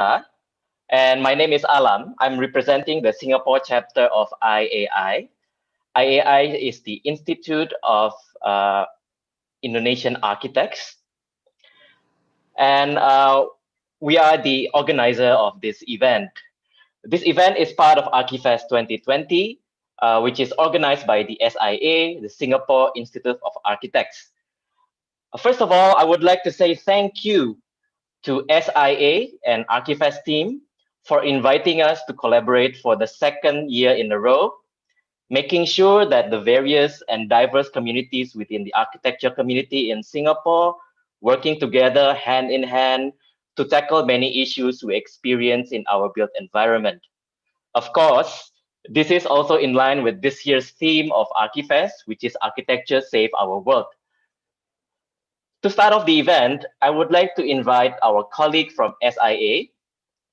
Huh? And my name is Alam. I'm representing the Singapore chapter of IAI. IAI is the Institute of Indonesian Architects. And we are the organizer of this event. This event is part of Archifest 2020, which is organized by the SIA, the Singapore Institute of Architects. First of all, I would like to say thank you to SIA and Archifest team for inviting us to collaborate for the second year in a row, making sure that the various and diverse communities within the architecture community in Singapore working together hand in hand to tackle many issues we experience in our built environment. Of course, this is also in line with this year's theme of Archifest, which is Architecture Save Our World. To start off the event, I would like to invite our colleague from SIA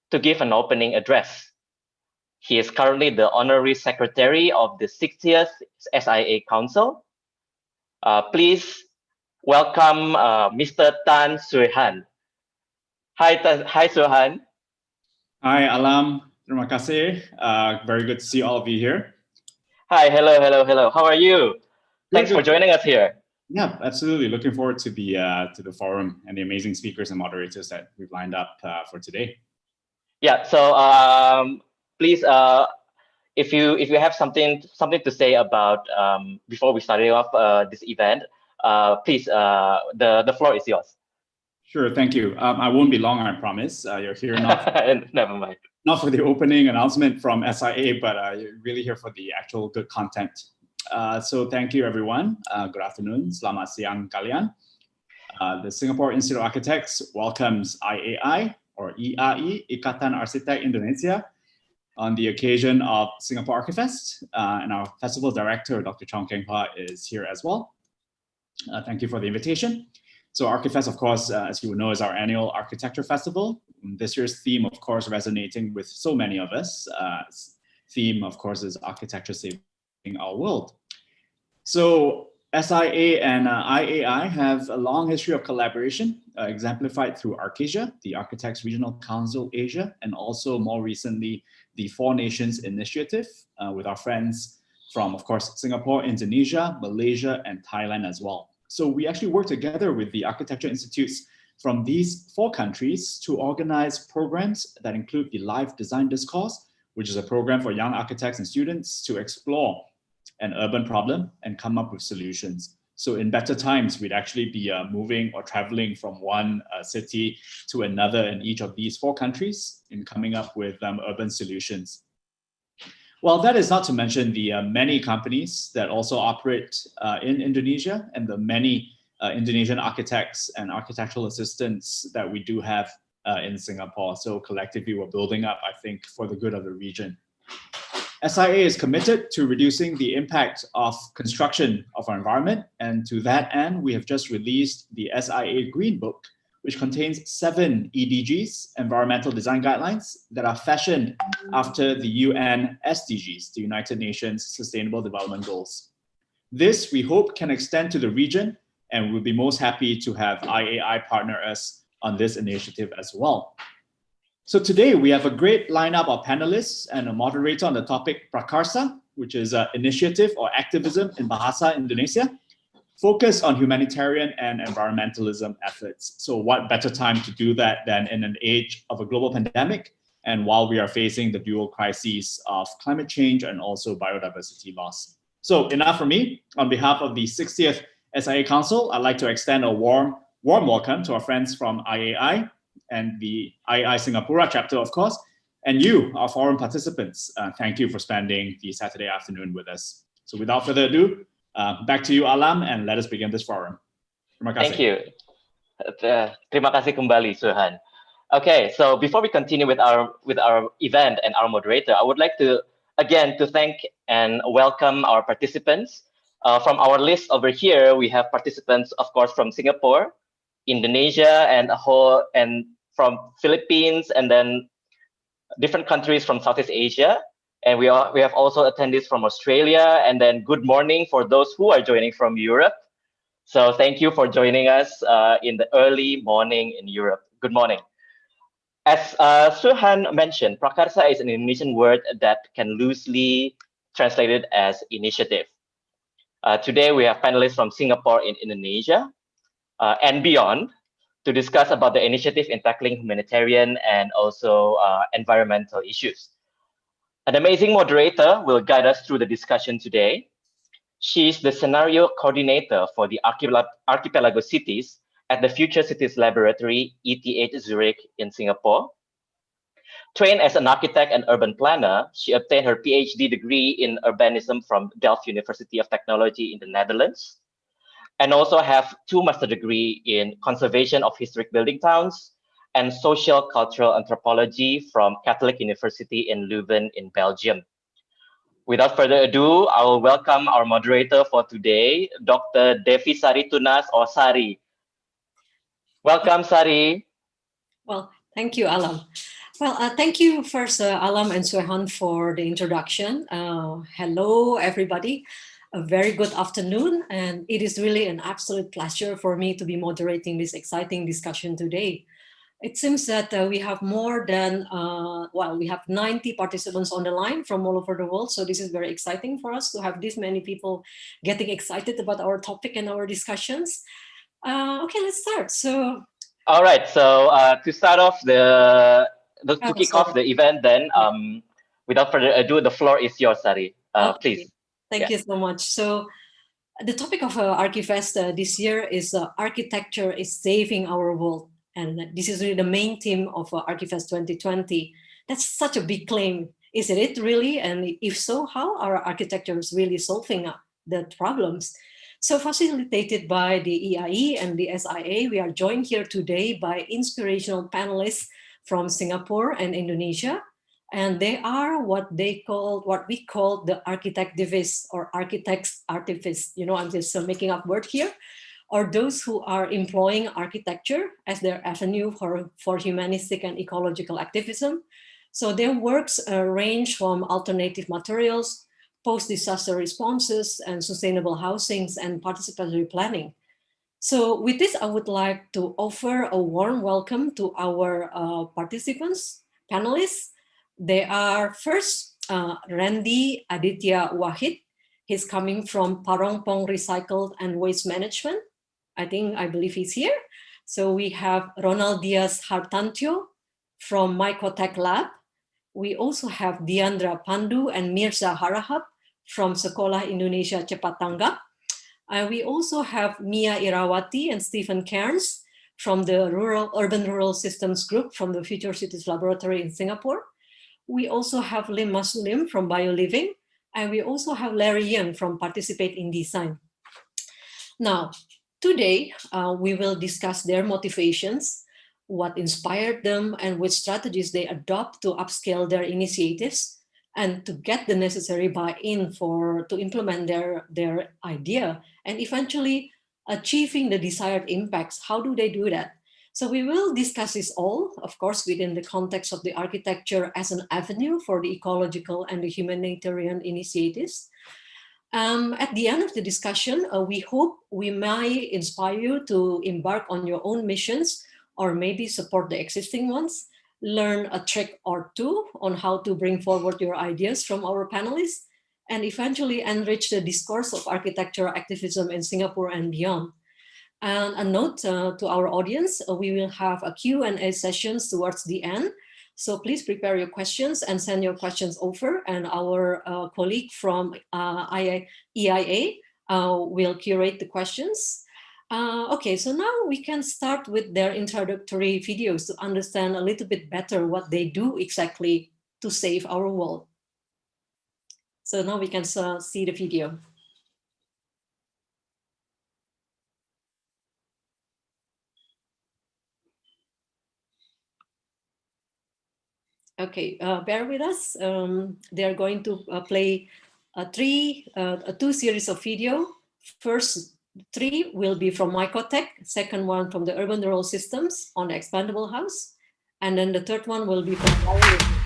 to give an opening address. He is currently the Honorary Secretary of the 60th SIA Council. Please welcome Mr. Tan Suehan. Hi Suehan. Hi Alam, terima kasih. Very good to see all of you here. Hi, hello. How are you? Thanks for joining us here. Yeah, absolutely. Looking forward to the forum and the amazing speakers and moderators that we've lined up for today. Yeah. So please, if you have something to say about before we started off this event, please, the floor is yours. Sure, thank you. I won't be long, I promise. You're here never mind. Not for the opening announcement from SIA, but you're really here for the actual good content. So thank you, everyone. Good afternoon. Selamat siang kalian. The Singapore Institute of Architects welcomes IAI, or IAI, Ikatan Arsitek Indonesia, on the occasion of Singapore Archifest. And our festival director, Dr. Chong Keng Hua, is here as well. Thank you for the invitation. So Archifest, of course, as you know, is our annual architecture festival. This year's theme, of course, resonating with so many of us. Theme, of course, is architecture saving our world. So SIA and IAI have a long history of collaboration, exemplified through ArcAsia, the Architects Regional Council Asia, and also more recently, the Four Nations Initiative with our friends from, of course, Singapore, Indonesia, Malaysia, and Thailand as well. So we actually work together with the architecture institutes from these 4 countries to organize programs that include the Live Design Discourse, which is a program for young architects and students to explore an urban problem and come up with solutions. So in better times, we'd actually be moving or traveling from one city to another in each of these 4 countries in coming up with urban solutions. Well, that is not to mention the many companies that also operate in Indonesia and the many Indonesian architects and architectural assistants that we do have in Singapore. So collectively, we're building up, I think, for the good of the region. SIA is committed to reducing the impact of construction of our environment. And to that end, we have just released the SIA Green Book, which contains 7 EDGs, environmental design guidelines, that are fashioned after the UN SDGs, the United Nations Sustainable Development Goals. This, we hope, can extend to the region, and we'll be most happy to have IAI partner us on this initiative as well. So today we have a great lineup of panelists and a moderator on the topic PRAKARSA, which is an initiative or activism in Bahasa Indonesia, focused on humanitarian and environmentalism efforts. So what better time to do that than in an age of a global pandemic and while we are facing the dual crises of climate change and also biodiversity loss. So enough from me. On behalf of the 60th SIA Council, I'd like to extend a warm welcome to our friends from IAI and the IAI Singapura chapter, of course, and you, our forum participants. Thank you for spending the Saturday afternoon with us. So without further ado, back to you, Alam, and let us begin this forum. Terima kasih. Thank you. Terima kasih kembali, Suehan. Okay, so before we continue with our event and our moderator, I would like to thank and welcome our participants. From our list over here, we have participants, of course, from Singapore, Indonesia, and from Philippines, and then different countries from Southeast Asia. And we have also attendees from Australia, and then good morning for those who are joining from Europe. So thank you for joining us in the early morning in Europe. Good morning. As Suhan mentioned, Prakarsa is an Indonesian word that can loosely translated as initiative. Today, we have panelists from Singapore in Indonesia and beyond to discuss about the initiative in tackling humanitarian and also environmental issues. An amazing moderator will guide us through the discussion today. She's the scenario coordinator for the archipelago cities at the Future Cities Laboratory, ETH Zurich in Singapore. Trained as an architect and urban planner, she obtained her PhD degree in urbanism from Delft University of Technology in the Netherlands, and also have 2 master degree in conservation of historic building towns and social cultural anthropology from Catholic University in Leuven in Belgium. Without further ado, I will welcome our moderator for today, Dr. Devi Sari Tunas or Sari. Welcome, Sari. Well, thank you, Alam. Well, thank you first, Alam and Suhan, for the introduction. Hello, everybody. A very good afternoon, and it is really an absolute pleasure for me to be moderating this exciting discussion today. It seems that we have more than, we have 90 participants on the line from all over the world. So this is very exciting for us to have this many people getting excited about our topic and our discussions. Okay, let's start. So, all right. So to start off to kick off the event, then without further ado, the floor is yours, Sari. Okay. Please. Thank you so much. So the topic of Archifest this year is architecture is saving our world. And this is really the main theme of Archifest 2020. That's such a big claim. Is it really? And if so, how are architectures really solving the problems? So facilitated by the EIE and the SIA, we are joined here today by inspirational panelists from Singapore and Indonesia. And they are what we call the architectivists or architects artifice. You know, I'm just making up word here. Or those who are employing architecture as their avenue for humanistic and ecological activism. So their works range from alternative materials, post-disaster responses, and sustainable housings and participatory planning. So with this, I would like to offer a warm welcome to our participants, panelists. They are first Randy Aditya Wahid. He's coming from Parongpong Recycled and Waste Management. I believe he's here. So we have Ronald Diaz Hartantio from Mycotech Lab. We also have Diandra Pandu and Mirza Harahap from Sekolah Indonesia Cepat Tanggap. We also have Mia Irawati and Stephen Cairns from the Urban Rural Systems Group from the Future Cities Laboratory in Singapore. We also have Lim Masulim from BioLiving, and we also have Larry Young from Participate in Design. Now, today, we will discuss their motivations, what inspired them, and which strategies they adopt to upscale their initiatives and to get the necessary buy-in to implement their idea and eventually achieving the desired impacts. How do they do that? So we will discuss this all, of course, within the context of the architecture as an avenue for the ecological and the humanitarian initiatives. At the end of the discussion, we hope we might inspire you to embark on your own missions or maybe support the existing ones, learn a trick or two on how to bring forward your ideas from our panelists, and eventually enrich the discourse of architecture activism in Singapore and beyond. And a note to our audience, we will have a Q&A sessions towards the end. So please prepare your questions and send your questions over, and our colleague from EIA will curate the questions. Okay, so now we can start with their introductory videos to understand a little bit better what they do exactly to save our world. So now we can see the video. Okay, bear with us. They are going to play two series of video. First 3 will be from Mycotech, second one from the Urban Rural Systems on the expandable house, and then the third one will be from BioLiving.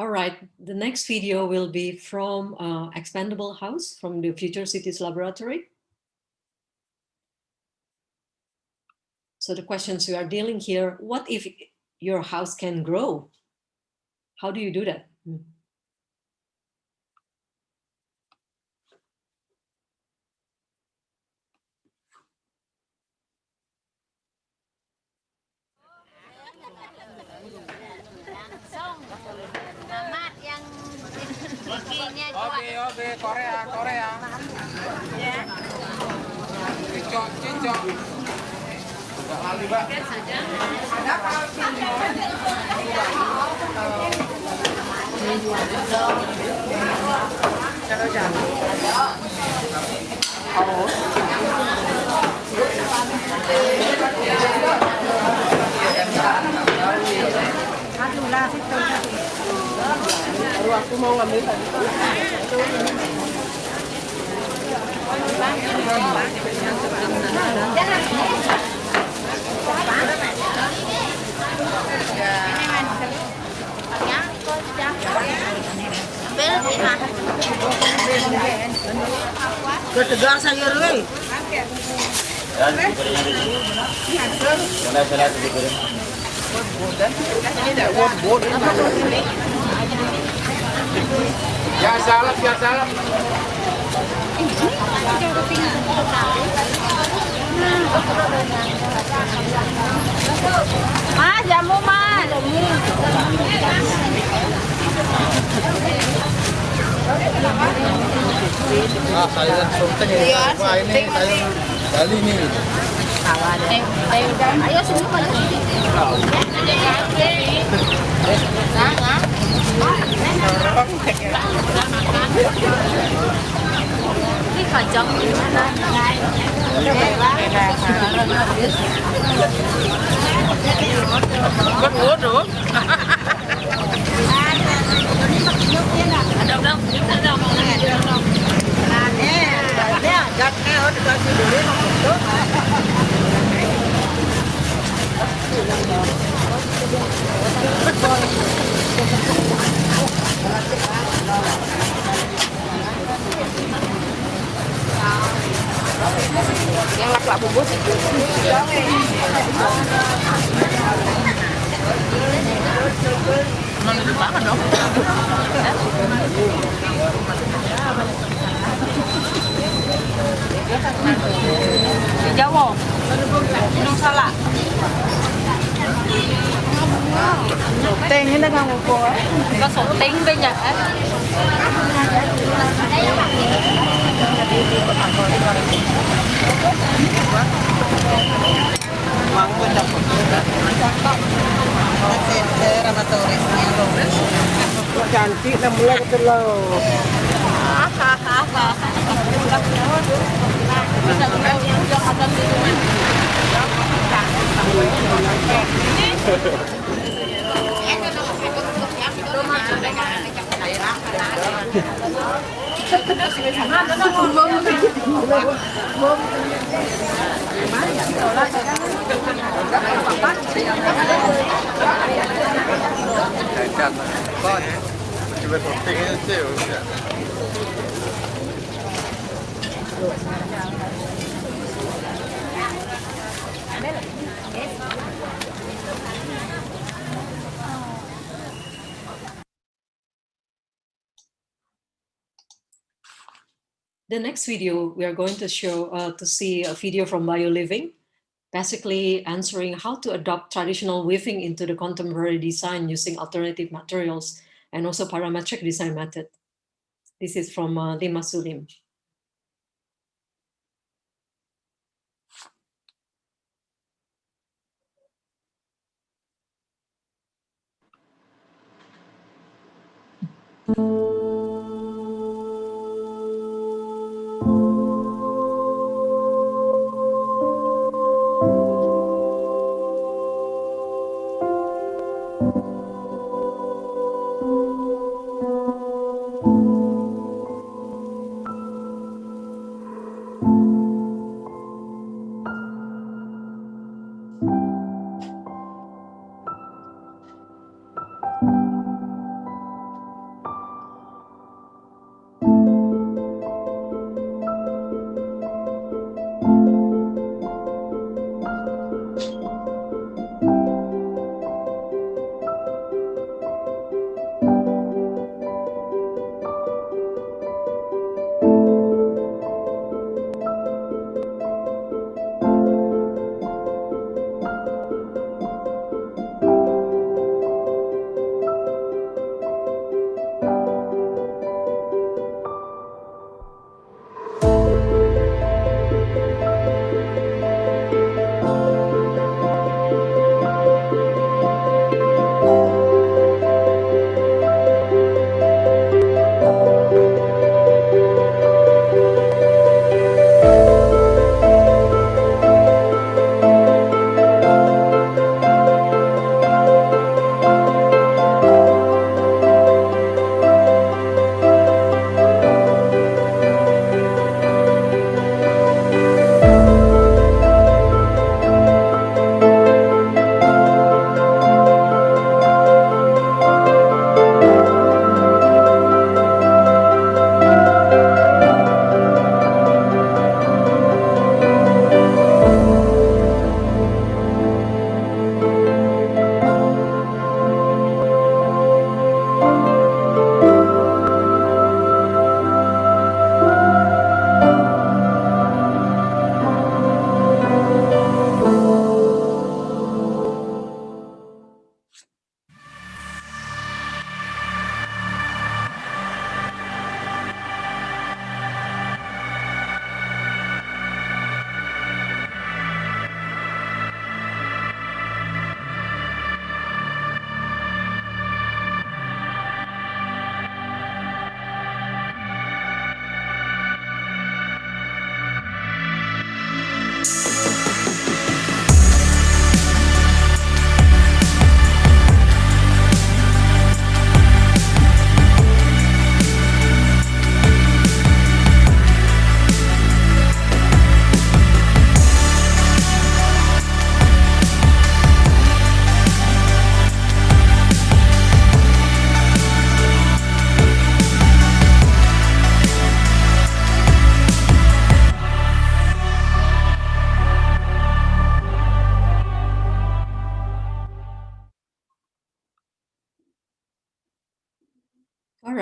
All right, the next video will be from Expandable House from the Future Cities Laboratory. So the questions we are dealing here, what if your house can grow? How do you do that? Oke, Korea. Ya. Cincong. Kali, Mbak. Aku mau ngambil tadi. Ketegar sayur weh. Ya salam. Jamu mah. Sayuran sultan ini. Wah, ini sayur Bali nih. Ayo semua maju. Ini kacang gimana? Waduh. Yang lak-lak bubus. Mana banget dong. Di Jawa. Minum salah. Tên nó ngon một cô ấy. Có sổ tính bên Nhật ấy. Cantik dan mulai telur. The next video, we are going to see a video from BioLiving, basically answering how to adopt traditional weaving into the contemporary design using alternative materials and also parametric design method. This is from Lima Sulim.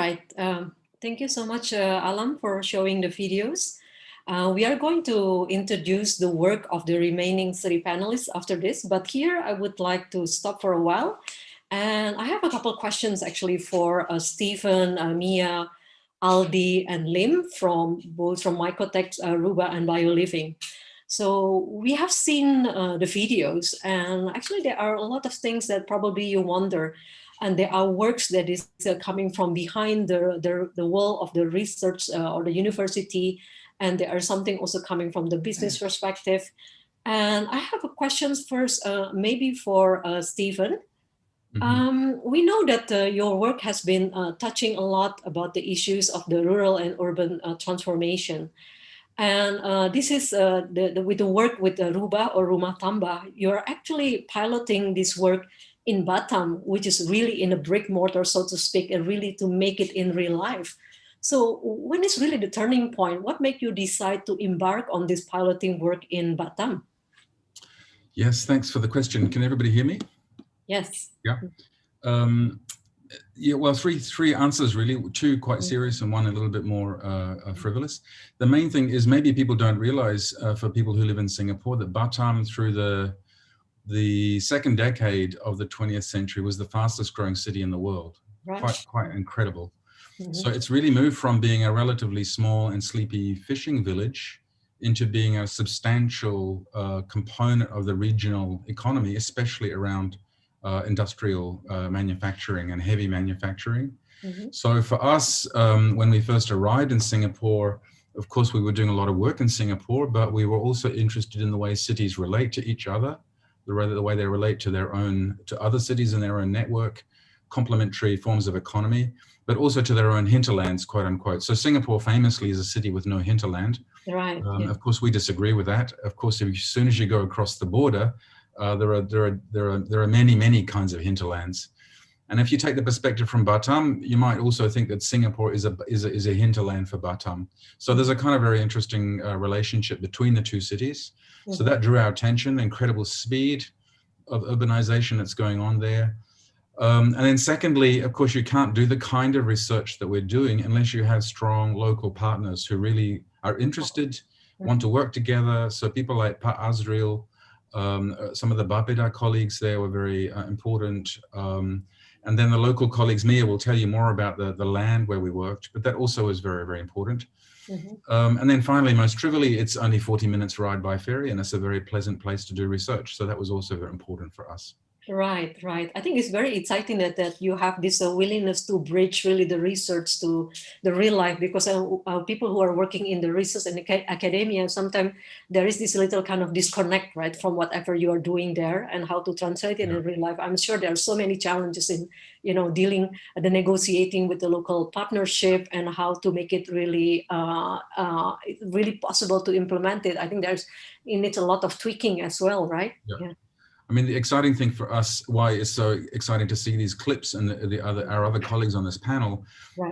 right. Thank you so much, Alam, for showing the videos. We are going to introduce the work of the remaining 3 panelists after this, but here I would like to stop for a while. And I have a couple of questions actually for Stephen, Mia, Aldi, and Lim from both from Mycotech, Ruba, and BioLiving. So we have seen the videos, and actually there are a lot of things that probably you wonder, and there are works that is coming from behind the wall of the research or the university, and there are something also coming from the business perspective. And I have a questions first, maybe for Stephen. We know that your work has been touching a lot about the issues of the rural and urban transformation. And this is with the work with Ruba or Rumah Tamba, you're actually piloting this work in Batam, which is really in a brick mortar, so to speak, and really to make it in real life. So when is really the turning point? What made you decide to embark on this piloting work in Batam? Yes, thanks for the question. Can everybody hear me? Yes. Yeah. Yeah, well, three answers really, 2 quite serious and 1 a little bit more frivolous. The main thing is maybe people don't realize for people who live in Singapore that Batam through the second decade of the 20th century was the fastest growing city in the world. Right. Quite incredible. So it's really moved from being a relatively small and sleepy fishing village into being a substantial component of the regional economy, especially around industrial manufacturing and heavy manufacturing. So for us, when we first arrived in Singapore, of course, we were doing a lot of work in Singapore, but we were also interested in the way cities relate to each other, the way they relate to other cities in their own network, complementary forms of economy, but also to their own hinterlands, quote unquote. So Singapore famously is a city with no hinterland. Right. Of course, we disagree with that. Of course, as soon as you go across the border, there are many kinds of hinterlands. And if you take the perspective from Batam, you might also think that Singapore is a hinterland for Batam. So there's a kind of very interesting relationship between the 2 cities. So that drew our attention, incredible speed of urbanization that's going on there. And then secondly, of course, you can't do the kind of research that we're doing unless you have strong local partners who really are interested, want to work together. So people like Pak Azril, some of the Bapeda colleagues there were very important. And then the local colleagues, Mia will tell you more about the land where we worked, but that also is very, very important. And then finally, most trivially, it's only 40 minutes ride by ferry, and it's a very pleasant place to do research. So that was also very important for us. Right. I think it's very exciting that you have this willingness to bridge really the research to the real life, because people who are working in the research and academia, sometimes there is this little kind of disconnect, right, from whatever you are doing there and how to translate it in real life. I'm sure there are so many challenges in, dealing, the negotiating with the local partnership and how to make it really, really possible to implement it. I think it needs a lot of tweaking as well, right? Yeah. I mean, the exciting thing for us, why it's so exciting to see these clips and our other colleagues on this panel,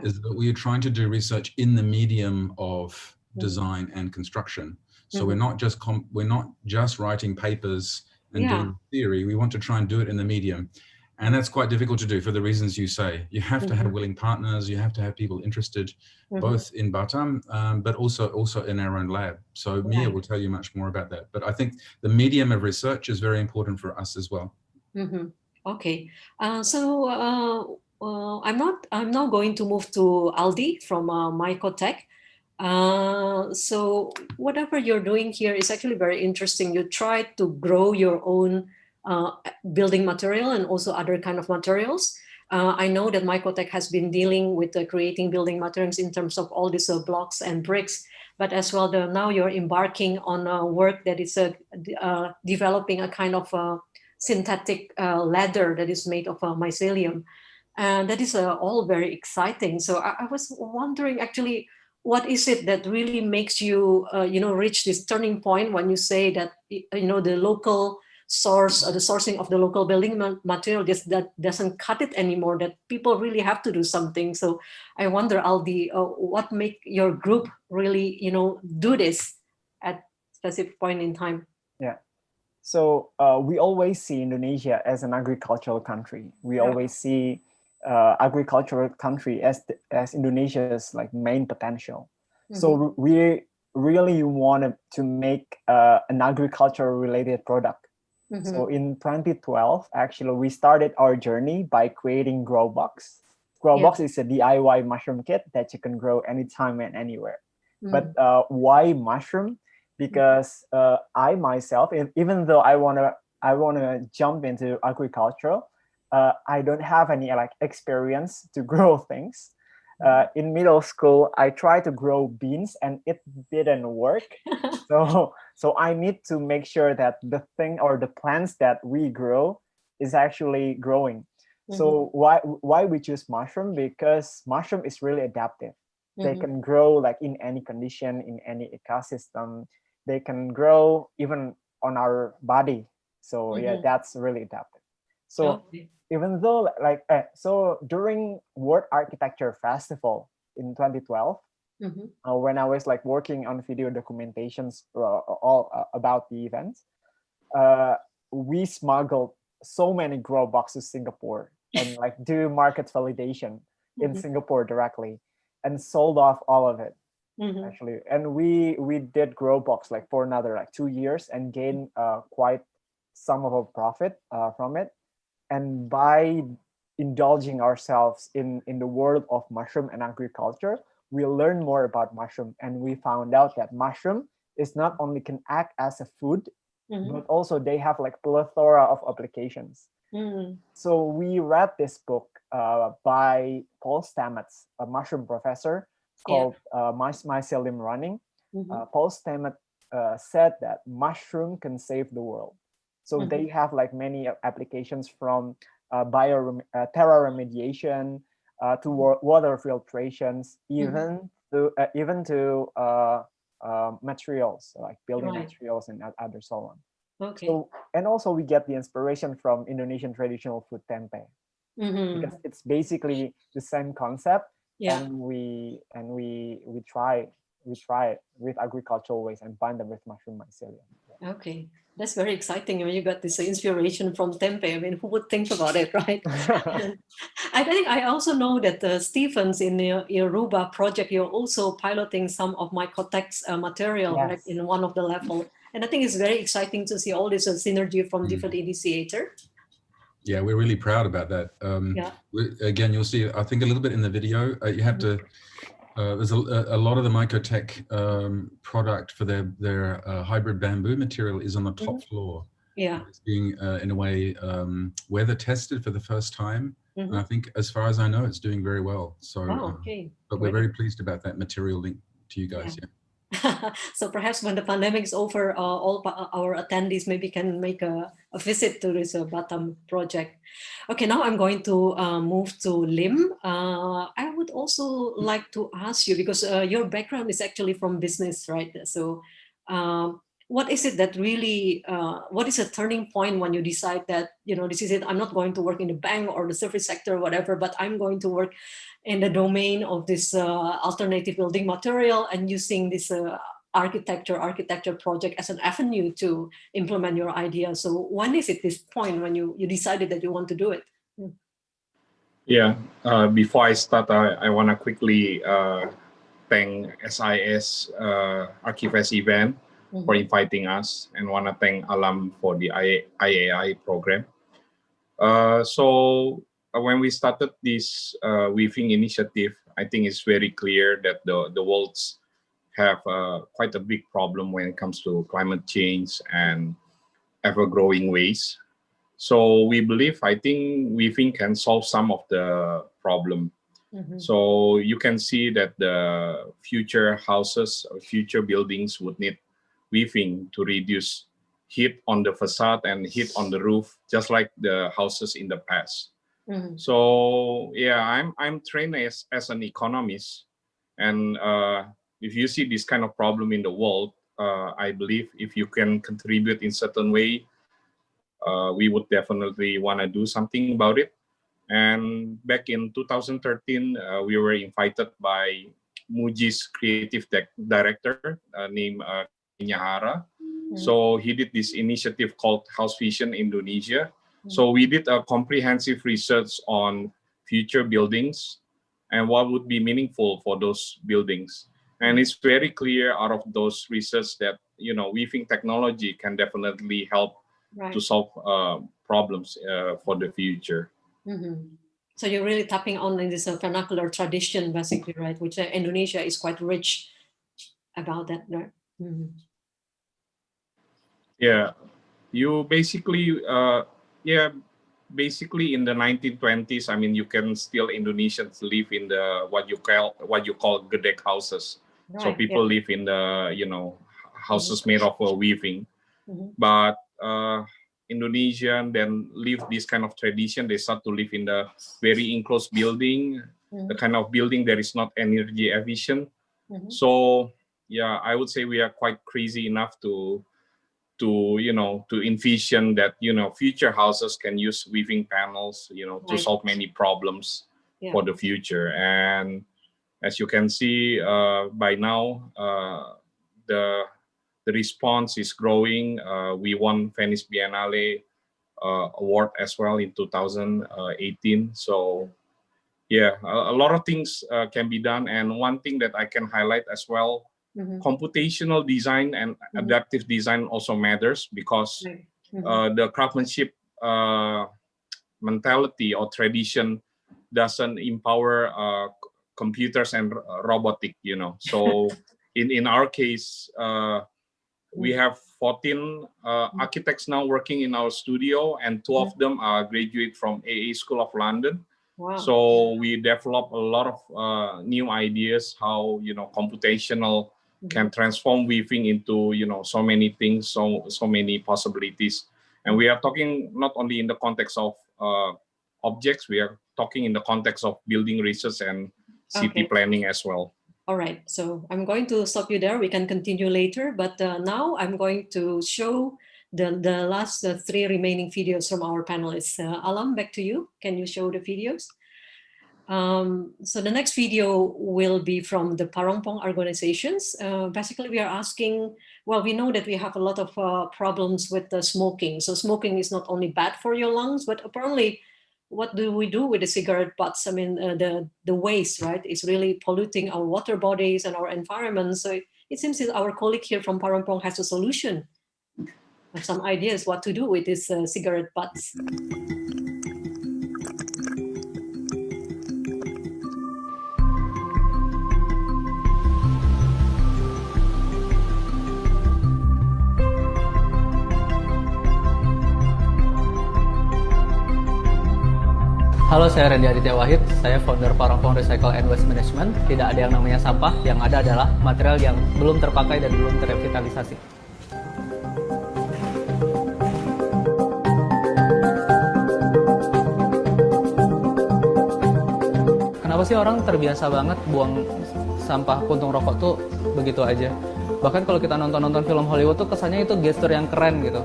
is that we are trying to do research in the medium of design and construction. So we're not just writing papers and doing theory. We want to try and do it in the medium. And that's quite difficult to do for the reasons you say. You have to have willing partners. You have to have people interested, both in Batam, but also in our own lab. So Mia will tell you much more about that. But I think the medium of research is very important for us as well. Okay. So I'm now going to move to Aldi from Mycotech. So whatever you're doing here is actually very interesting. You try to grow your own building material and also other kind of materials. I know that Mycotech has been dealing with creating building materials in terms of all these blocks and bricks, but as well now you're embarking on work that is developing a kind of synthetic leather that is made of mycelium. And that is all very exciting. So I was wondering actually, what is it that really makes you, reach this turning point when you say that, the local source or the sourcing of the local building material that doesn't cut it anymore, that people really have to do something. So I wonder, Aldi, what make your group really, do this at specific point in time? Yeah. So we always see Indonesia as an agricultural country. We always see agricultural country as Indonesia's like main potential. So we really wanted to make an agricultural related product. So in 2012, actually, we started our journey by creating Growbox. Growbox is a DIY mushroom kit that you can grow anytime and anywhere. But why mushroom? Because I myself, even though I wanna jump into agriculture, I don't have any like experience to grow things. In middle school, I tried to grow beans and it didn't work. So I need to make sure that the thing or the plants that we grow is actually growing. So why we choose mushroom? Because mushroom is really adaptive. They can grow like in any condition, in any ecosystem. They can grow even on our body. So yeah, that's really adaptive. So even though like so during World Architecture Festival in 2012, when I was like working on video documentations all about the event, we smuggled so many grow boxes to Singapore and like do market validation in Singapore directly and sold off all of it actually. And we did grow box like for another like 2 years and gained quite some of a profit from it. And by indulging ourselves in the world of mushroom and agriculture, we learned more about mushroom, and we found out that mushroom is not only can act as a food, but also they have like plethora of applications. So we read this book by Paul Stamets, a mushroom professor, called Mycelium Running. Paul Stamets said that mushroom can save the world. So they have like many applications from terra remediation to water filtrations, even to materials like building materials and other so on. So, and also we get the inspiration from Indonesian traditional food tempeh, because it's basically the same concept, and we try it with agricultural ways and bind them with mushroom mycelium. Okay, that's very exciting. I mean, you got this inspiration from tempeh. I mean, who would think about it, right? I think I also know that Stephens in your Ruba project, you're also piloting some of Mycotex material right, in one of the level. And I think it's very exciting to see all this synergy from different initiators. Yeah, we're really proud about that. Again, you'll see, I think a little bit in the video, you have to, there's a lot of the Mycotech product for their hybrid bamboo material is on the top floor. Yeah. It's being, in a way, weather tested for the first time. And I think, as far as I know, it's doing very well. So, but we're very pleased about that material link to you guys. So perhaps when the pandemic is over, all our attendees maybe can make a visit to this Batam project. Okay, now I'm going to move to Lim. I would also like to ask you, because your background is actually from business, right? So what is it that really, what is a turning point when you decide that, you know, this is it, I'm not going to work in the bank or the service sector or whatever, but I'm going to work in the domain of this alternative building material and using this architecture project as an avenue to implement your idea. So when is it this point when you decided that you want to do it? Yeah, before I start, I want to quickly thank SIS Archifest event for inviting us, and want to thank Alam for the IAI program. So when we started this weaving initiative, I think it's very clear that the worlds have quite a big problem when it comes to climate change and ever-growing waste. So we believe, I think weaving can solve some of the problem. So you can see that the future houses or future buildings would need weaving to reduce heat on the facade and heat on the roof, just like the houses in the past. So yeah, I'm trained as an economist, and if you see this kind of problem in the world, I believe if you can contribute in certain way, we would definitely want to do something about it. And back in 2013, we were invited by Muji's creative director named Nyahara. So he did this initiative called House Vision Indonesia. So we did a comprehensive research on future buildings and what would be meaningful for those buildings. And it's very clear out of those research that, you know, weaving technology can definitely help to solve problems for the future. So you're really tapping on in this vernacular tradition, basically, right? Which Indonesia is quite rich about that, right? Yeah, you basically, basically in the 1920s, I mean, you can still Indonesians live in the what you call gedek houses. Right, so people live in the, you know, houses made of weaving. But Indonesian then live this kind of tradition. They start to live in the very enclosed building, the kind of building that is not energy efficient. So yeah, I would say we are quite crazy enough to you know, to envision that, you know, future houses can use weaving panels, you know, to solve many problems for the future. And as you can see by now, the response is growing. We won Venice Biennale award as well in 2018. So yeah, a lot of things can be done. And one thing that I can highlight as well, computational design and adaptive design also matters, because the craftsmanship mentality or tradition doesn't empower computers and robotic, you know. So in our case, we have 14 architects now working in our studio, and 2 of them are graduate from AA School of London. Wow. So we develop a lot of new ideas how, you know, computational can transform weaving into, you know, so many things, so many possibilities. And we are talking not only in the context of objects, we are talking in the context of building research and city planning as well. All right, so I'm going to stop you there. We can continue later, but now I'm going to show the last 3 remaining videos from our panelists. Alam, back to you. Can you show the videos? So the next video will be from the Parongpong organizations. Basically, we are asking, well, we know that we have a lot of problems with smoking. So smoking is not only bad for your lungs, but apparently, what do we do with the cigarette butts? I mean, the waste, right, is really polluting our water bodies and our environment. So it seems that our colleague here from Parongpong has a solution, some ideas what to do with these cigarette butts. Halo, saya Randy Aditya Wahid, saya founder Parongpong Recycle and Waste Management. Tidak ada yang namanya sampah, yang ada adalah material yang belum terpakai dan belum terrevitalisasi. Kenapa sih orang terbiasa banget buang sampah puntung rokok tuh begitu aja? Bahkan kalau kita nonton film Hollywood tuh kesannya itu gestur yang keren gitu.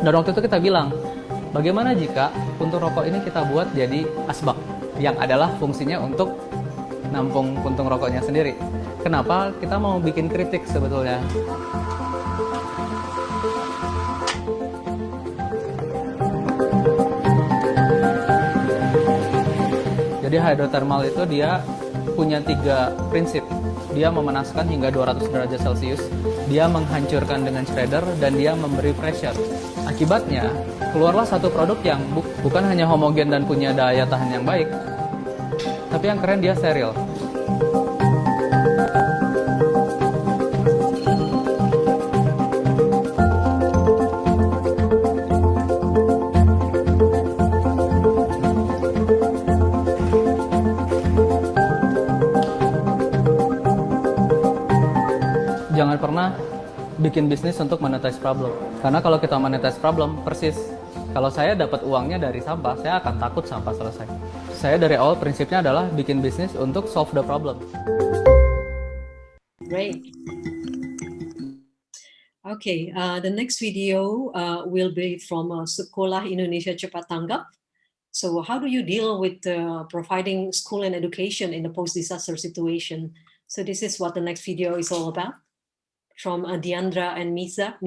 Dan waktu itu kita bilang, bagaimana jika puntung rokok ini kita buat jadi asbak yang adalah fungsinya untuk nampung puntung rokoknya sendiri? Kenapa kita mau bikin kritik sebetulnya? Jadi hydrothermal itu dia punya 3 prinsip. Dia memanaskan hingga 200 derajat Celcius, dia menghancurkan dengan shredder, dan dia memberi pressure. Akibatnya, keluarlah satu produk yang bukan hanya homogen dan punya daya tahan yang baik, tapi yang keren dia steril. Jangan pernah bikin bisnis untuk monetize problem. Karena kalau kita monetize problem, persis. Kalau saya dapat uangnya dari sampah, saya akan takut sampah selesai. Saya dari awal prinsipnya adalah bikin bisnis untuk solve the problem. Great. Okay, the next video will be from Sekolah Indonesia Cepat Tanggap. So how do you deal with providing school and education in a post-disaster situation? So this is what the next video is all about. From Diandra and Mirza.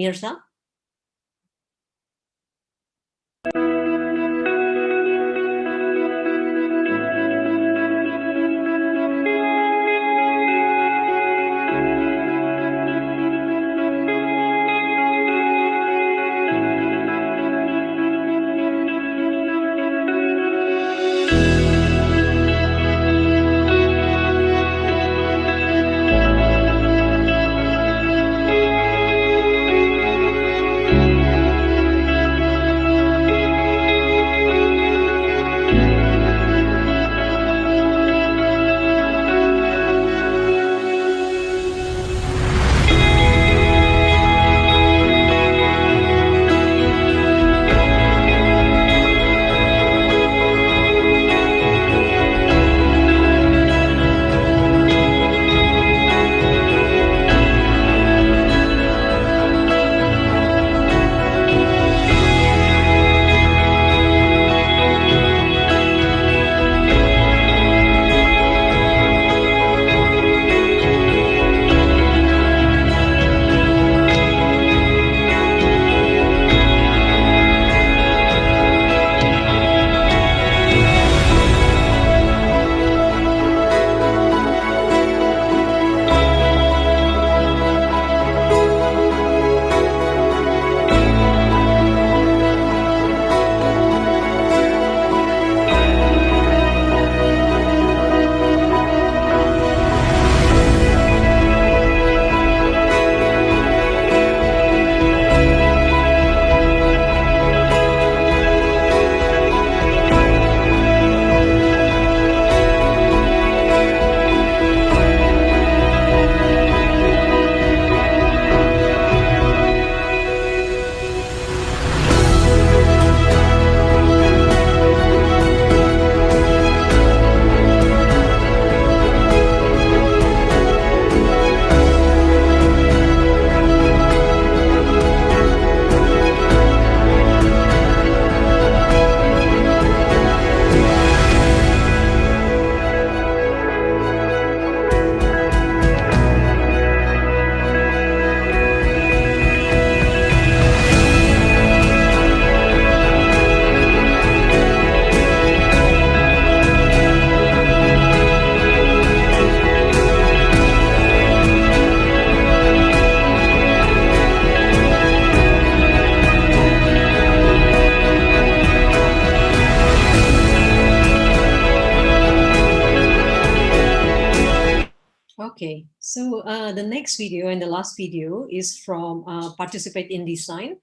Okay, so the next video and the last video is from Participate in Design,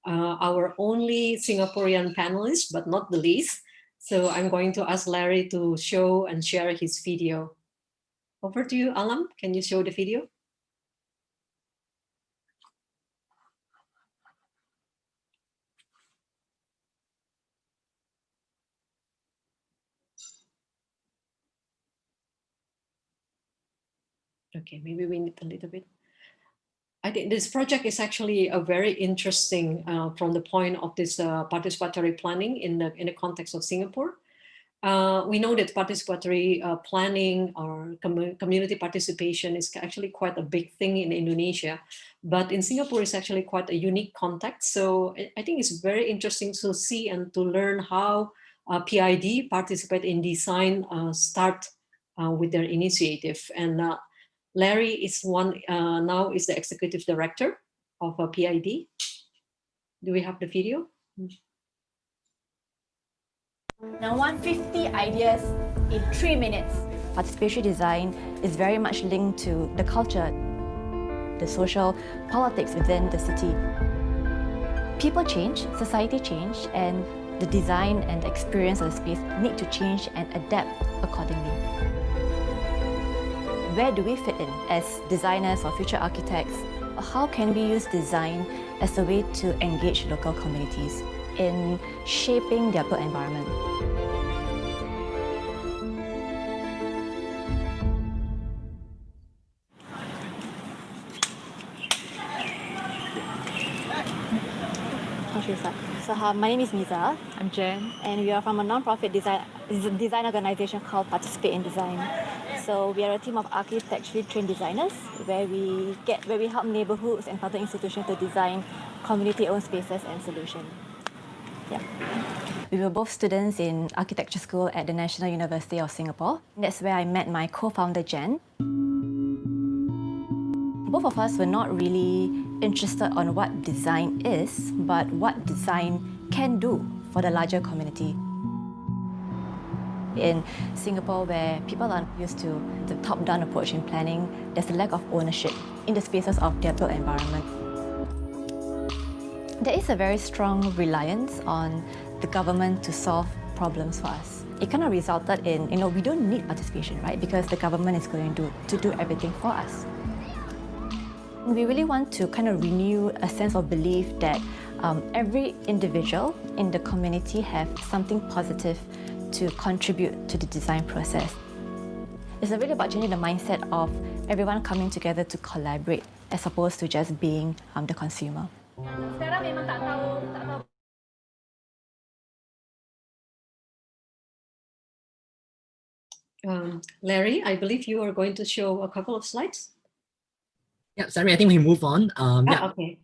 our only Singaporean panelist, but not the least. So I'm going to ask Larry to show and share his video. Over to you, Alam. Can you show the video? Okay, maybe we need a little bit. I think this project is actually a very interesting from the point of this participatory planning in the context of Singapore. We know that participatory planning or community participation is actually quite a big thing in Indonesia, but in Singapore it's actually quite a unique context. So I think it's very interesting to see and to learn how PID, Participate in Design, start with their initiative. And Larry is now is the executive director of PID. Do we have the video? Now 150 ideas in 3 minutes. Participatory design is very much linked to the culture, the social politics within the city. People change, society change, and the design and the experience of the space need to change and adapt accordingly. Where do we fit in as designers or future architects? How can we use design as a way to engage local communities in shaping their built environment? So my name is Miza. I'm Jen. And we are from a non-profit design organization called Participate in Design. So we are a team of architecturally trained designers where we help neighborhoods and public institutions to design community-owned spaces and solutions. Yeah. We were both students in architecture school at the National University of Singapore. That's where I met my co-founder, Jen. Both of us were not really interested on what design is, but what design can do for the larger community. In Singapore, where people are used to the top-down approach in planning, there's a lack of ownership in the spaces of their built environment. There is a very strong reliance on the government to solve problems for us. It kind of resulted in, we don't need participation, right? Because the government is going to do everything for us. We really want to kind of renew a sense of belief that every individual in the community have something positive to contribute to the design process. It's really about changing the mindset of everyone coming together to collaborate as opposed to just being the consumer. Larry, I believe you are going to show a couple of slides. Yeah, sorry, I think we move on. Yeah. Okay.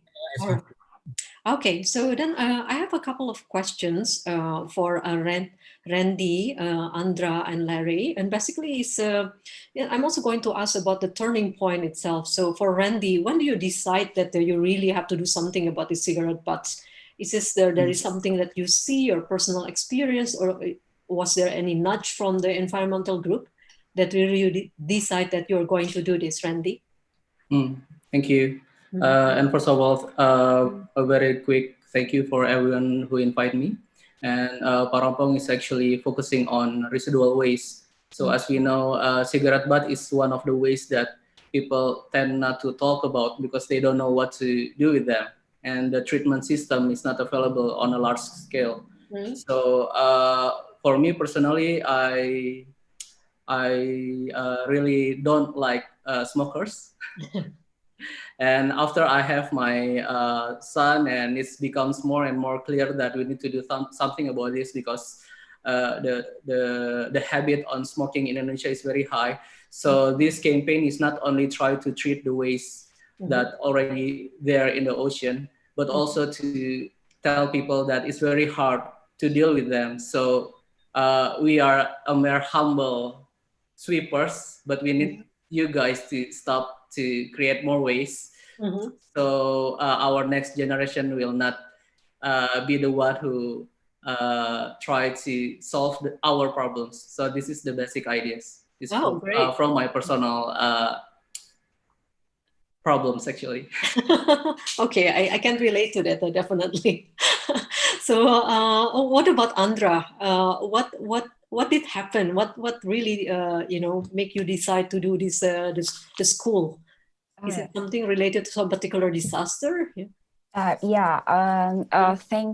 Okay, so then I have a couple of questions for Randy, Andra, and Larry. And basically, I'm also going to ask about the turning point itself. So for Randy, when do you decide that you really have to do something about the cigarette butts? Is this there is something that you see or personal experience, or was there any nudge from the environmental group that really decide that you're going to do this, Randy? Thank you. And first of all, a very quick thank you for everyone who invited me. And Parampong is actually focusing on residual waste. So as we know, cigarette butt is one of the waste that people tend not to talk about because they don't know what to do with them. And the treatment system is not available on a large scale. So for me personally, I really don't like smokers. And after I have my son, and it becomes more and more clear that we need to do something about this because the habit on smoking in Indonesia is very high. So this campaign is not only try to treat the waste that already there in the ocean, but also to tell people that it's very hard to deal with them. So we are a mere humble sweepers, but we need you guys to stop to create more waste. So our next generation will not be the one who try to solve our problems. So this is the basic ideas. This from my personal problems actually. Okay, I can relate to that definitely. So what about Andra? What did happen? What really make you decide to do this the school? Is it something related to some particular disaster? Thank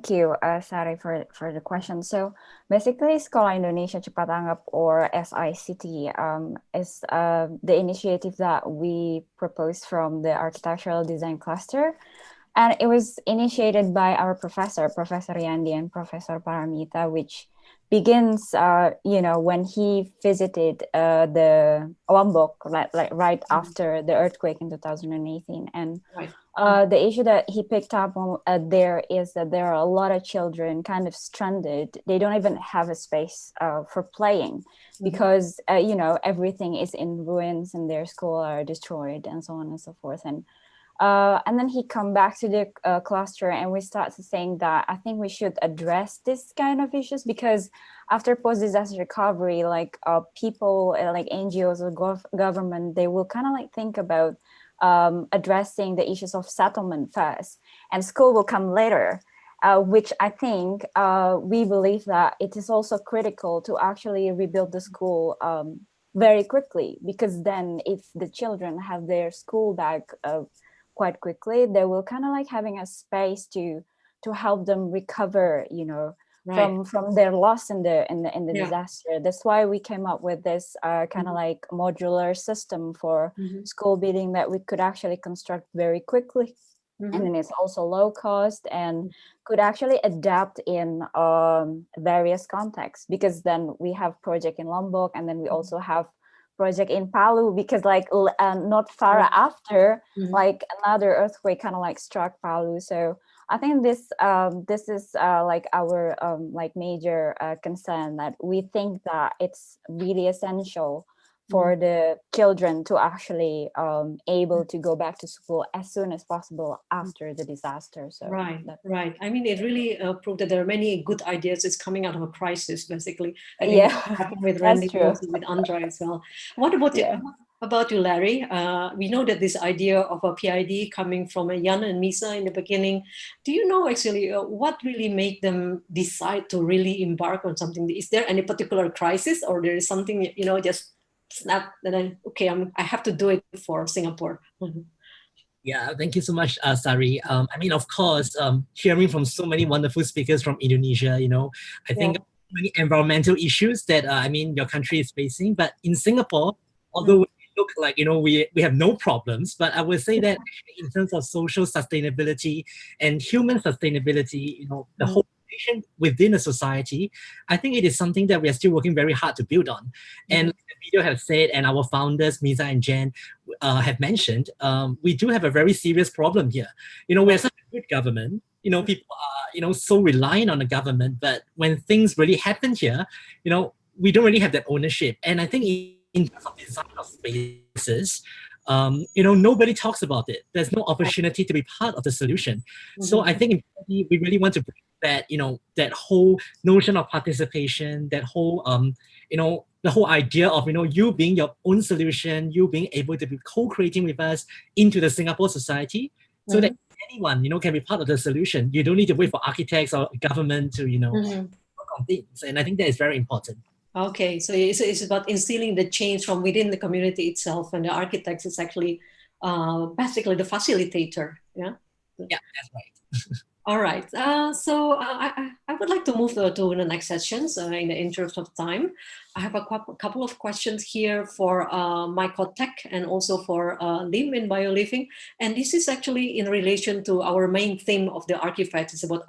you, Sari, for the question. So basically, Sekolah Indonesia Cepat Tanggap, or SICT, is the initiative that we proposed from the architectural design cluster. And it was initiated by our professor, Professor Yandi and Professor Paramita, which begins, when he visited the Lombok, right after the earthquake in 2018. And the issue that he picked up on there is that there are a lot of children kind of stranded. They don't even have a space for playing because, everything is in ruins and their school are destroyed and so on and so forth. And then he come back to the cluster, and we start saying that I think we should address this kind of issues, because after post-disaster recovery, people like NGOs or government, they will kind of think about addressing the issues of settlement first, and school will come later. Which I think we believe that it is also critical to actually rebuild the school very quickly, because then if the children have their school back quite quickly, they will kind of having a space to help them recover, from their loss in the disaster. That's why we came up with this kind of modular system for school building that we could actually construct very quickly. And then it's also low cost and could actually adapt in various contexts, because then we have project in Lombok, and then we also have project in Palu, because not far after another earthquake kind of struck Palu. So I think this is our major concern, that we think that it's really essential for the children to actually able to go back to school as soon as possible after the disaster. So right. I mean, it really proved that there are many good ideas that's coming out of a crisis, basically. With Randy, with Andra as well. What about about you, Larry? We know that this idea of a PID coming from Jan and Misa in the beginning. Do you know actually what really made them decide to really embark on something? Is there any particular crisis, or there is something just snap that I have to do it for Singapore? Yeah, thank you so much, Sari. I mean, of course, hearing from so many wonderful speakers from Indonesia, I think many environmental issues that your country is facing. But in Singapore, although we look like we have no problems, but I would say that in terms of social sustainability and human sustainability, the whole within a society, I think it is something that we are still working very hard to build on. And like the video have said, and our founders, Misa and Jen, have mentioned, we do have a very serious problem here. We're such a good government. People are, so reliant on the government, but when things really happen here, we don't really have that ownership. And I think in terms of design of spaces, nobody talks about it. There's no opportunity to be part of the solution. So I think we really want to bring that, that whole notion of participation, that whole, the whole idea of, you being your own solution, you being able to be co-creating with us into the Singapore society, so that anyone, can be part of the solution. You don't need to wait for architects or government to, work on things. And I think that is very important. Okay, so it's about instilling the change from within the community itself, and the architects is actually basically the facilitator. Yeah, that's right. All right, so I would like to move to the next sessions in the interest of time. I have a couple of questions here for Mycotech and also for Lim in BioLiving. And this is actually in relation to our main theme of the Archifest. It's about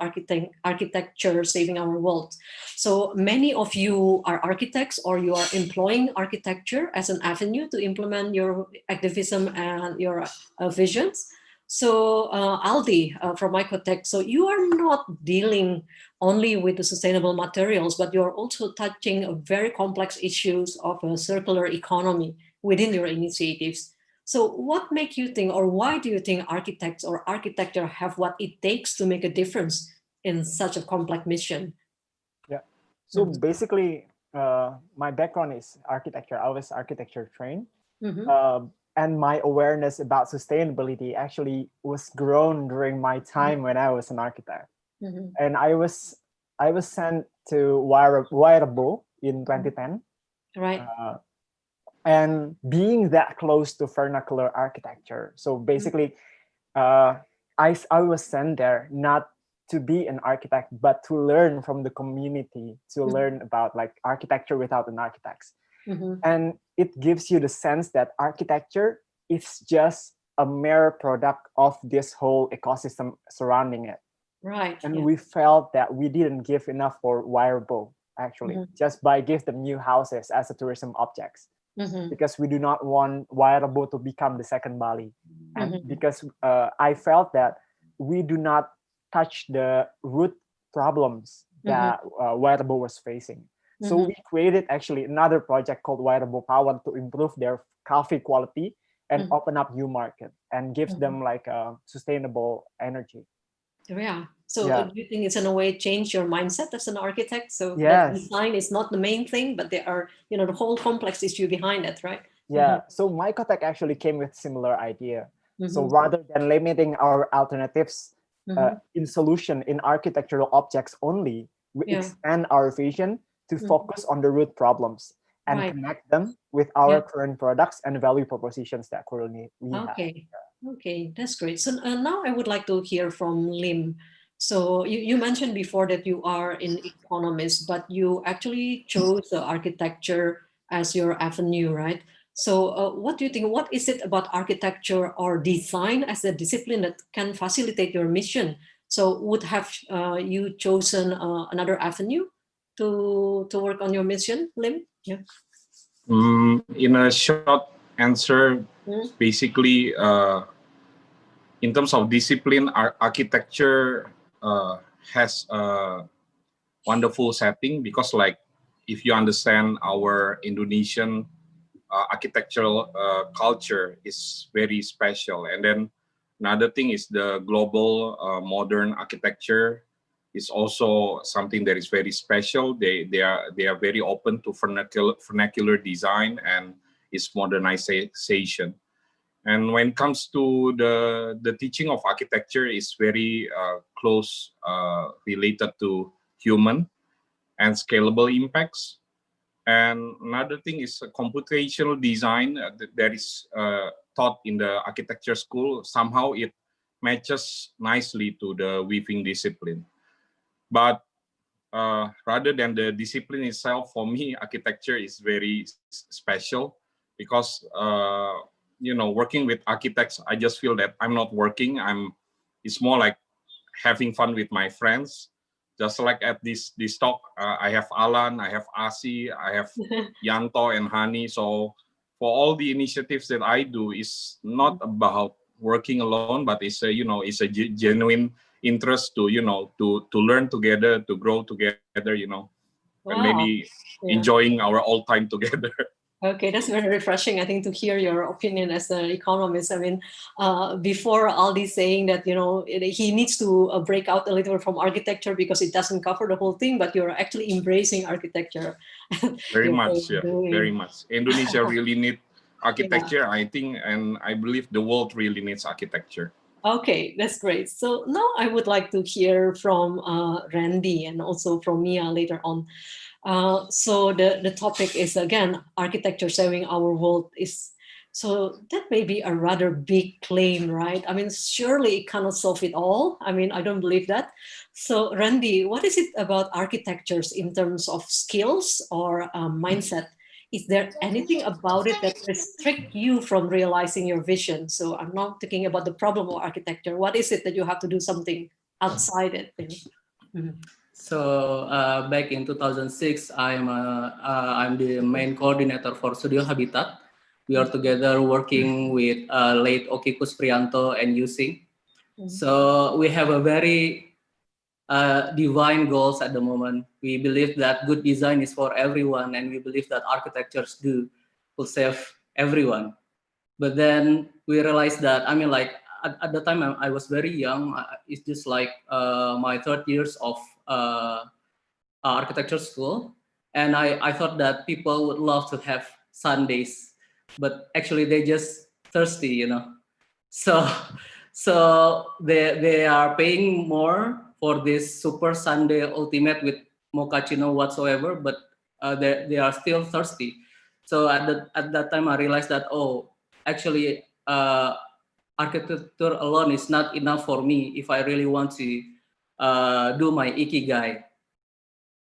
architecture saving our world. So many of you are architects, or you are employing architecture as an avenue to implement your activism and your visions. So Aldi from Mycotech, so you are not dealing only with the sustainable materials, but you're also touching very complex issues of a circular economy within your initiatives. So what makes you think, or why do you think architects or architecture have what it takes to make a difference in such a complex mission? Yeah, so basically my background is architecture. I was architecture trained. and my awareness about sustainability actually was grown during my time when I was an architect. And I was sent to Wairebo in 2010. Right. And being that close to vernacular architecture, so basically, I was sent there not to be an architect, but to learn from the community, to learn about like architecture without an architect. And it gives you the sense that architecture is just a mere product of this whole ecosystem surrounding it. Right. And we felt that we didn't give enough for Wairebo, actually, just by give them new houses as a tourism objects. Because we do not want Wairebo to become the second Bali. And because I felt that we do not touch the root problems that Wairebo was facing. So we created actually another project called Wairebo Power to improve their coffee quality and open up new market and gives them like a sustainable energy. Yeah. So do you think it's in a way change your mindset as an architect? So that design is not the main thing, but there are, the whole complex issue behind it, right? Yeah. So Mycotech actually came with similar idea. So rather than limiting our alternatives in solution in architectural objects only, we expand our vision to focus on the root problems and connect them with our current products and value propositions that currently we have. Okay, that's great. So now I would like to hear from Lim. So you mentioned before that you are an economist, but you actually chose architecture as your avenue, right? So what do you think? What is it about architecture or design as a discipline that can facilitate your mission? So would have you chosen another avenue to work on your mission, Lim? Yeah. In a short answer, basically, in terms of discipline, architecture has a wonderful setting because, like, if you understand our Indonesian architectural culture is very special. And then another thing is the global modern architecture is also something that is very special. They are very open to vernacular design and its modernization. And when it comes to the teaching of architecture is very close related to human and scalable impacts. And another thing is computational design that is taught in the architecture school. Somehow it matches nicely to the weaving discipline. But rather than the discipline itself, for me, architecture is very special because, working with architects, I just feel that I'm not working. It's more like having fun with my friends. Just like at this talk, I have Alan, I have Asi, I have Yanto and Hani. So for all the initiatives that I do, is not about working alone, but it's a genuine interest to learn together, to grow together, and maybe enjoying our all time together. Okay, that's very refreshing, I think, to hear your opinion as an economist. I mean, before Aldi saying that, he needs to break out a little from architecture because it doesn't cover the whole thing, but you're actually embracing architecture. Very much, very much. Indonesia really needs architecture, I think, and I believe the world really needs architecture. Okay, that's great. So now I would like to hear from Randy and also from Mia later on. So the topic is, again, architecture saving our world is, so that may be a rather big claim, right? I mean, surely it cannot solve it all. I mean, I don't believe that. So Randy, what is it about architectures in terms of skills or mindset? Is there anything about it that restricts you from realizing your vision? So I'm not thinking about the problem of architecture. What is it that you have to do something outside it? So back in 2006, I'm the main coordinator for Studio Habitat. We are together working with late Okikus Priyanto and Yusing. So we have a very divine goals at the moment. We believe that good design is for everyone, and we believe that architectures will save everyone. But then we realized that, I mean, like at the time I was very young. It's just like my third years of architecture school, and I thought that people would love to have Sundays, but actually they just thirsty, So they are paying more for this Super Sunday Ultimate with mochaccino whatsoever, but they are still thirsty. So at that time I realized that, oh, actually architecture alone is not enough for me if I really want to do my ikigai.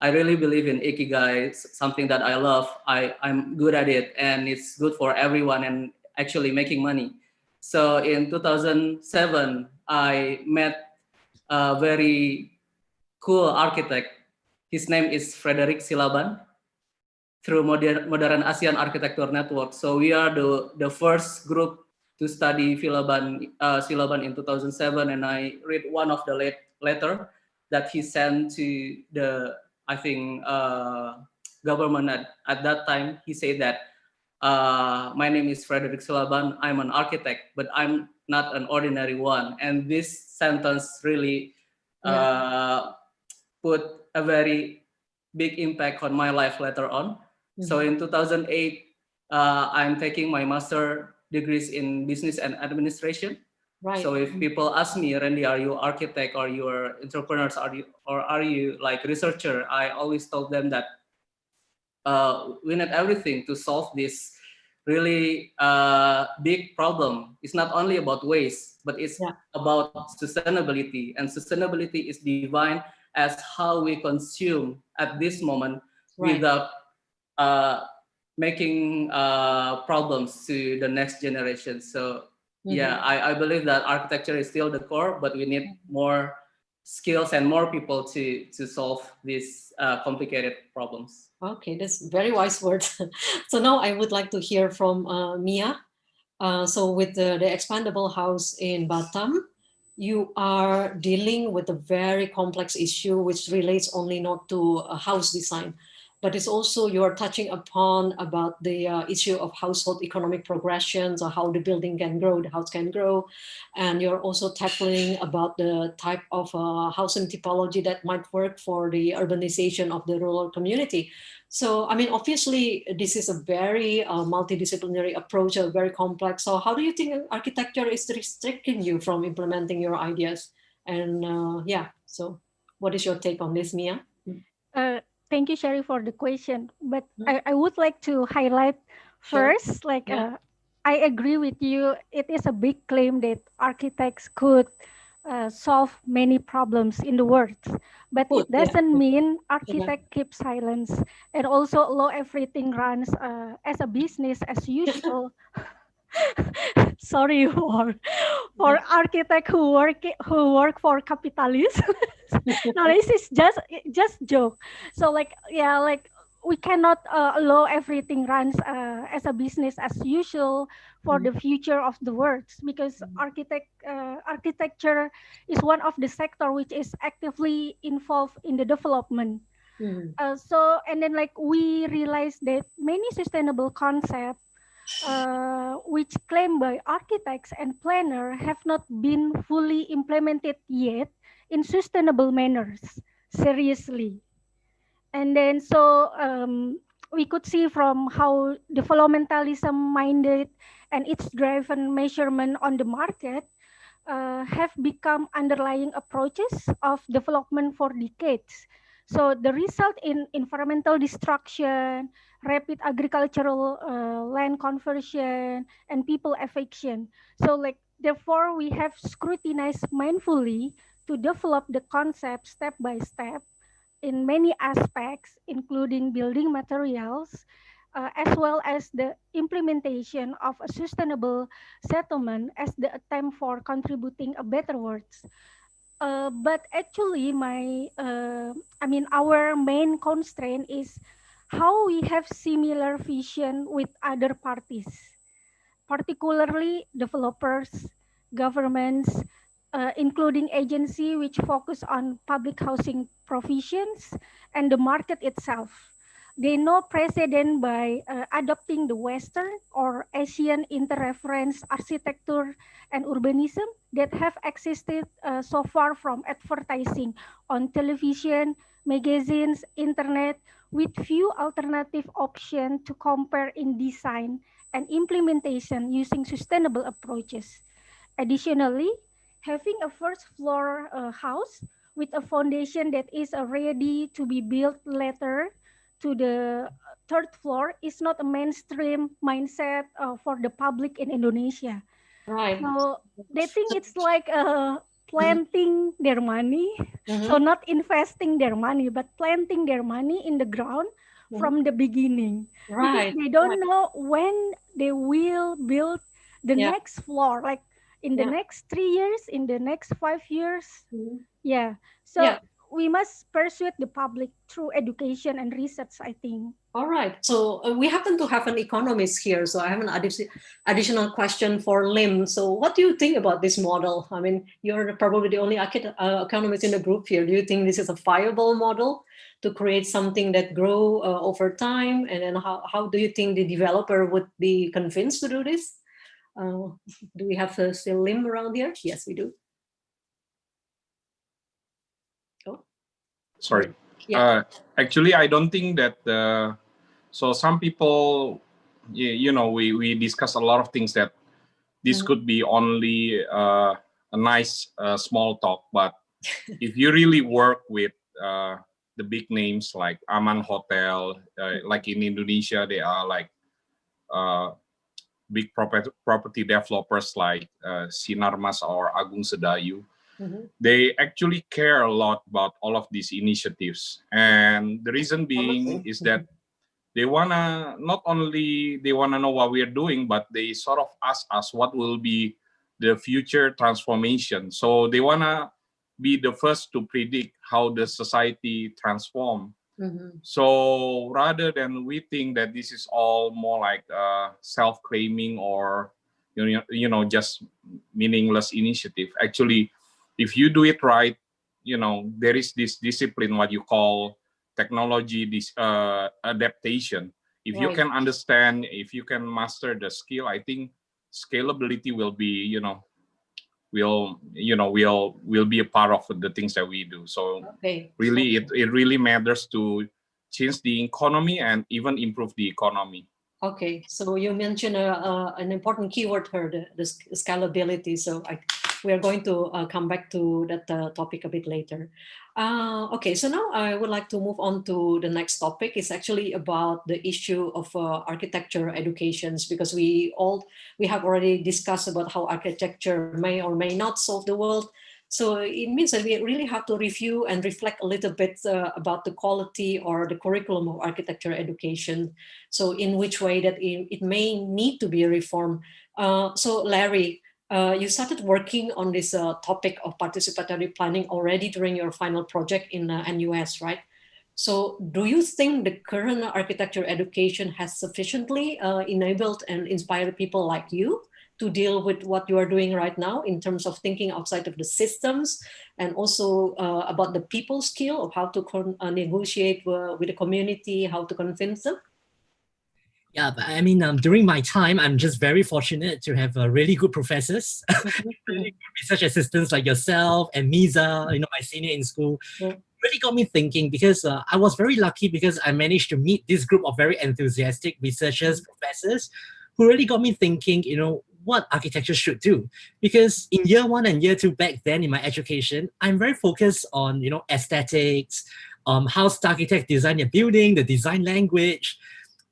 I really believe in ikigai, something that I love. I'm good at it, and it's good for everyone and actually making money. So in 2007, I met a very cool architect. His name is Frederick Silaban through Modern Asian Architecture Network. So we are the first group to study Silaban in 2007, and I read one of the letter that he sent to the, I think, government at that time. He said that, my name is Frederick Silaban, I'm an architect, but I'm not an ordinary one. And this sentence really put a very big impact on my life later on. So in 2008, I'm taking my master degrees in business and administration. Right. So if people ask me, Randy, are you architect, or you are entrepreneurs, are you like researcher? I always told them that we need everything to solve this really big problem. It's not only about waste, but it's about sustainability. And sustainability is defined as how we consume at this moment without making problems to the next generation. So yeah, I believe that architecture is still the core, but we need more skills and more people to solve these complicated problems. Okay, that's very wise words. So now I would like to hear from Mia. So with the expandable house in Batam, you are dealing with a very complex issue which relates only not to house design, but it's also you're touching upon about the issue of household economic progressions, or how the building can grow, the house can grow. And you're also tackling about the type of housing typology that might work for the urbanization of the rural community. So, I mean, obviously, this is a very multidisciplinary approach, very complex. So how do you think architecture is restricting you from implementing your ideas? And so what is your take on this, Mia? Thank you, Sherry, for the question. But I would like to highlight first, I agree with you. It is a big claim that architects could solve many problems in the world. But it doesn't mean architect keep silence and also allow everything runs as a business as usual. Sorry for architect who work for capitalists. No, this is just joke. So we cannot allow everything runs as a business as usual for the future of the world, because architecture is one of the sector which is actively involved in the development. And then we realize that many sustainable concepts which claimed by architects and planners have not been fully implemented yet in sustainable manners, seriously. And then we could see from how developmentalism minded and its driven measurement on the market have become underlying approaches of development for decades. So the result in environmental destruction, rapid agricultural land conversion, and people eviction. So therefore we have scrutinized mindfully to develop the concept step by step in many aspects, including building materials, as well as the implementation of a sustainable settlement as the attempt for contributing a better world. But actually, our main constraint is how we have similar vision with other parties, particularly developers, governments, including agencies which focus on public housing provisions and the market itself. They know precedent by adopting the Western or Asian interreference architecture and urbanism that have existed so far from advertising on television, magazines, internet, with few alternative options to compare in design and implementation using sustainable approaches. Additionally, having a first floor house with a foundation that is ready to be built later to the third floor is not a mainstream mindset for the public in Indonesia. Right. So they think it's like planting their money, so not investing their money, but planting their money in the ground from the beginning. Right. Because they don't know when they will build the next floor, like in the next 3 years, in the next 5 years. Yeah. So we must persuade the public through education and research, I think. All right. So we happen to have an economist here. So I have an additional question for Lim. So what do you think about this model? I mean, you're probably the only economist in the group here. Do you think this is a viable model to create something that grow over time? And then how do you think the developer would be convinced to do this? Do we have still Lim around here? Yes, we do. Oh. Sorry. Yeah. Actually, I don't think that so some people, you know, we discuss a lot of things that this could be only a nice small talk, but if you really work with the big names like Aman Hotel, like in Indonesia, they are like big property developers like Sinarmas or Agung Sedayu. They actually care a lot about all of these initiatives, and the reason being is that they wanna not only they wanna know what we are doing, but they sort of ask us what will be the future transformation. So they wanna be the first to predict how the society transform. So rather than we think that this is all more like self-claiming or you know just meaningless initiative, actually, if you do it right, you know, there is this discipline, what you call technology, this adaptation. If you can understand, if you can master the skill, I think scalability will be, will be a part of the things that we do. So really, it really matters to change the economy and even improve the economy. Okay, so you mentioned an important keyword here, the scalability. So we are going to come back to that topic a bit later. Okay, so now I would like to move on to the next topic. It's actually about the issue of architecture educations, because we have already discussed about how architecture may or may not solve the world. So it means that we really have to review and reflect a little bit about the quality or the curriculum of architecture education. So in which way that it may need to be reformed. So Larry, you started working on this topic of participatory planning already during your final project in NUS, right? So do you think the current architecture education has sufficiently enabled and inspired people like you to deal with what you are doing right now in terms of thinking outside of the systems, and also about the people skill of how to negotiate with the community, how to convince them? Yeah, but I mean, during my time, I'm just very fortunate to have really good professors, really good research assistants like yourself and Miza, my senior in school. Really got me thinking, because I was very lucky because I managed to meet this group of very enthusiastic researchers, professors, who really got me thinking, what architecture should do. Because in year 1 and year 2 back then in my education, I'm very focused on, aesthetics, how architects design their building, the design language.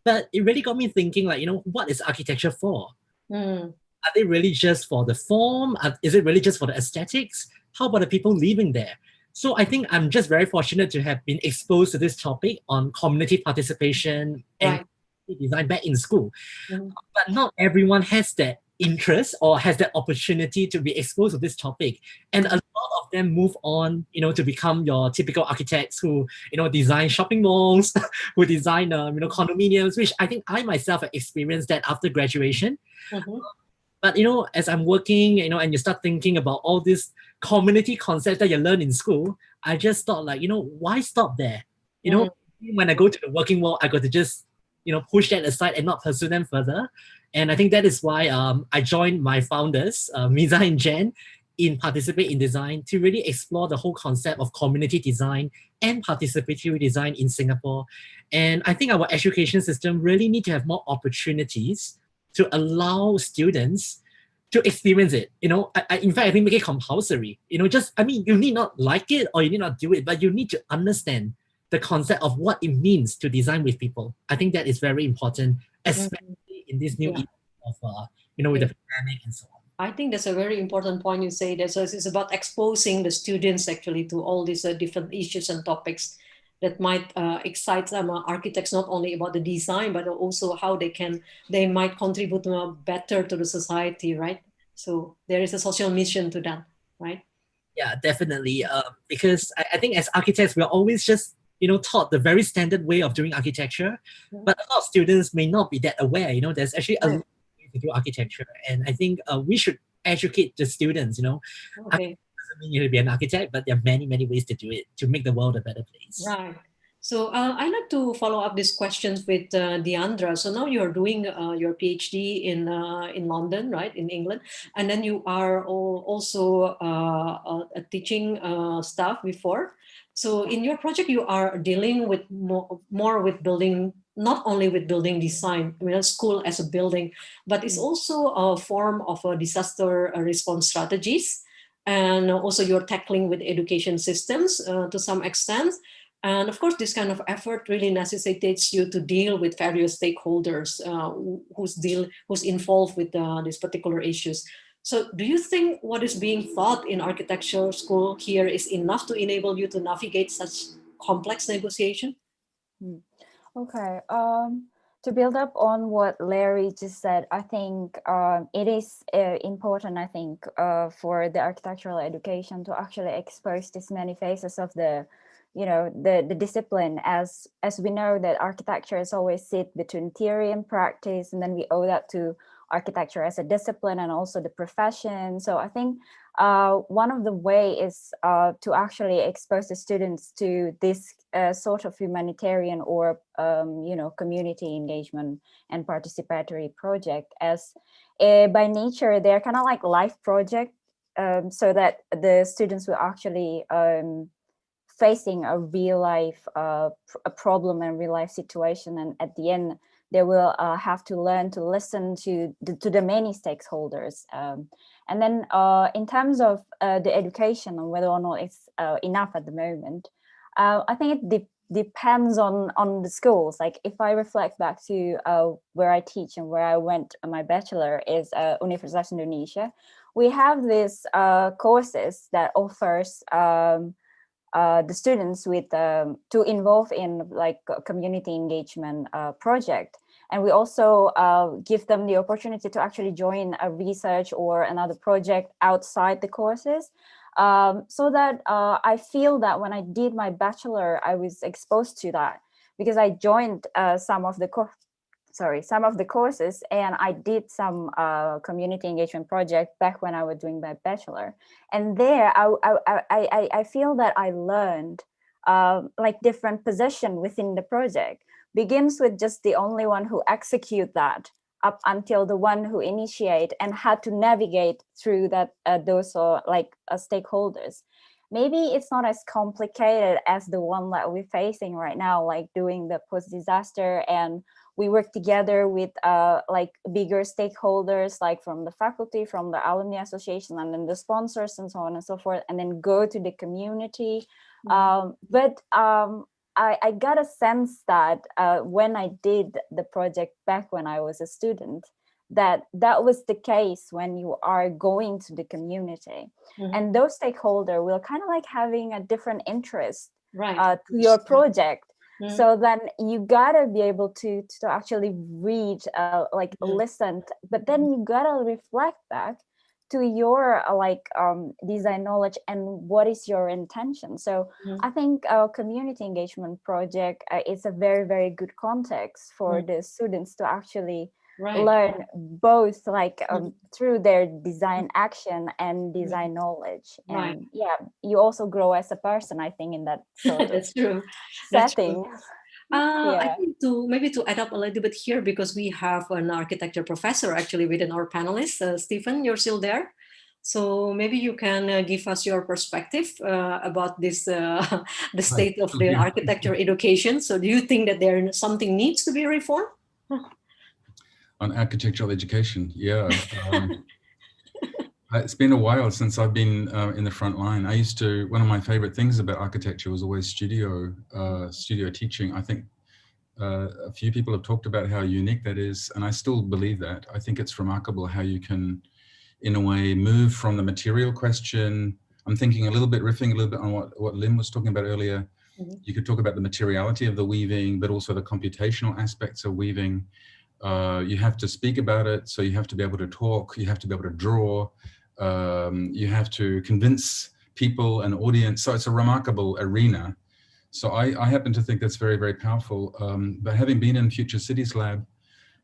But it really got me thinking, like, what is architecture for? Are they really just for the form? Is it really just for the aesthetics? How about the people living there? So I think I'm just very fortunate to have been exposed to this topic on community participation and design back in school. But not everyone has that interest or has that opportunity to be exposed to this topic. And a lot of them move on, to become your typical architects who, design shopping malls, who design, condominiums, which I think I myself have experienced that after graduation. But, as I'm working, and you start thinking about all these community concepts that you learn in school, I just thought, like, why stop there? When I go to the working world, I got to just, push that aside and not pursue them further. And I think that is why I joined my founders, Miza and Jen, in Participate in Design, to really explore the whole concept of community design and participatory design in Singapore. And I think our education system really need to have more opportunities to allow students to experience it. You know, in fact, I think make it compulsory. You know, just, I mean, you need not like it or you need not do it, but you need to understand the concept of what it means to design with people. I think that is very important, especially in this new era of, you know, with the pandemic and so on. I think that's a very important point you say that. So it's about exposing the students actually to all these different issues and topics that might excite some architects, not only about the design, but also how they might contribute better to the society, right? So there is a social mission to that, right? Yeah, definitely. Because I think as architects, we're always just, you know, taught the very standard way of doing architecture, but a lot of students may not be that aware. You know, there's actually a lot of ways to do architecture, and I think we should educate the students. You know, doesn't mean you have to be an architect, but there are many, many ways to do it to make the world a better place. Right. So I'd like to follow up these questions with Deandra. So now you're doing your PhD in London, right, in England, and then you are also a teaching staff before. So in your project, you are dealing with more with building, not only with building design, I mean, a school as a building, but it's also a form of a disaster response strategies. And also you're tackling with education systems to some extent. And of course, this kind of effort really necessitates you to deal with various stakeholders who's involved with these particular issues. So do you think what is being taught in architecture school here is enough to enable you to navigate such complex negotiation? Okay. To build up on what Larry just said, I think it is important, I think, for the architectural education to actually expose these many phases of the discipline, as we know that architecture is always sit between theory and practice, and then we owe that to architecture as a discipline and also the profession. So I think one of the way is to actually expose the students to this sort of humanitarian or community engagement and participatory project, as by nature they're kind of like life project, so that the students will actually facing a real life a problem and real life situation, and at the end they will have to learn to listen to the many stakeholders. And then in terms of the education and whether or not it's enough at the moment, I think it depends on the schools. Like if I reflect back to where I teach and where I went my bachelor is Universitas Indonesia, we have these courses that offers the students with to involve in like a community engagement project, and we also give them the opportunity to actually join a research or another project outside the courses, so that I feel that when I did my bachelor I was exposed to that, because I joined some of the courses, and I did some community engagement project back when I was doing my bachelor. And there I feel that I learned like different position within the project. Begins with just the only one who execute that up until the one who initiate and had to navigate through that those stakeholders. Maybe it's not as complicated as the one that we're facing right now, like doing the post-disaster, and we work together with like bigger stakeholders, like from the faculty, from the alumni association, and then the sponsors and so on and so forth, and then go to the community. But I got a sense that when I did the project back when I was a student, that was the case when you are going to the community. And those stakeholders will kind of like having a different interest to your project. So then you gotta be able to actually read, listen, but then you gotta reflect back to your design knowledge and what is your intention. So I think our community engagement project is a very, very good context for the students to actually learn both through their design action and design knowledge. And yeah, you also grow as a person, I think, in that sort of That's true. setting. I think to add up a little bit here, because we have an architecture professor actually within our panelists. Stephen, you're still there? So maybe you can give us your perspective about this, the state of the architecture education. So do you think that something needs to be reformed? On architectural education, yeah. It's been a while since I've been in the front line. One of my favorite things about architecture was always studio teaching. I think a few people have talked about how unique that is, and I still believe that. I think it's remarkable how you can, in a way, move from the material question. I'm thinking riffing a little bit on what Lim was talking about earlier. You could talk about the materiality of the weaving, but also the computational aspects of weaving. You have to speak about it, so you have to be able to talk, you have to be able to draw, you have to convince people, an audience. So it's a remarkable arena. So I happen to think that's very, very powerful. But having been in Future Cities Lab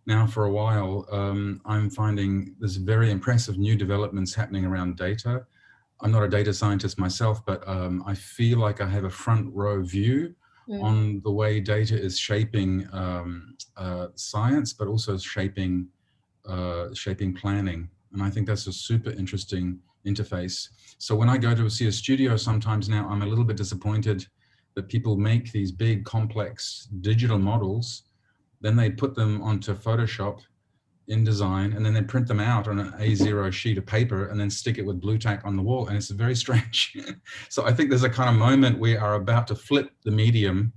now for a while, I'm finding there's very impressive new developments happening around data. I'm not a data scientist myself, but I feel like I have a front row view on the way data is shaping science, but also shaping planning. And I think that's a super interesting interface. So when I go to see a studio sometimes now, I'm a little bit disappointed that people make these big complex digital models, then they put them onto Photoshop InDesign, and then they print them out on an A0 sheet of paper and then stick it with blue tack on the wall. And it's very strange. So I think there's a kind of moment we are about to flip the medium.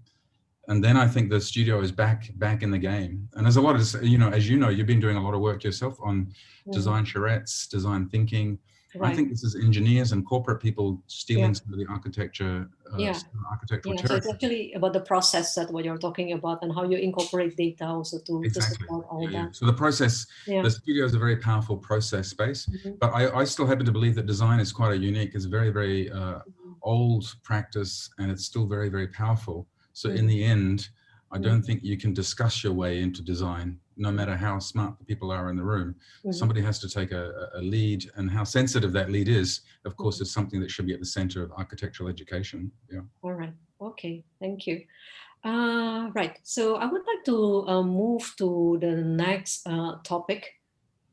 And then I think the studio is back in the game. And there's a lot of, as you know, you've been doing a lot of work yourself on design charrettes, design thinking. Right. I think this is engineers and corporate people stealing some of the architecture, architectural So it's actually about the process that what you're talking about and how you incorporate data also to support all that. So the process, the studio is a very powerful process space, but I still happen to believe that design is quite a unique, it's a very, very old practice, and it's still very, very powerful. So in the end, I don't think you can discuss your way into design, no matter how smart the people are in the room. Somebody has to take a lead, and how sensitive that lead is, of course, is something that should be at the center of architectural education. Yeah. All right. Okay. Thank you. Right. So I would like to move to the next topic,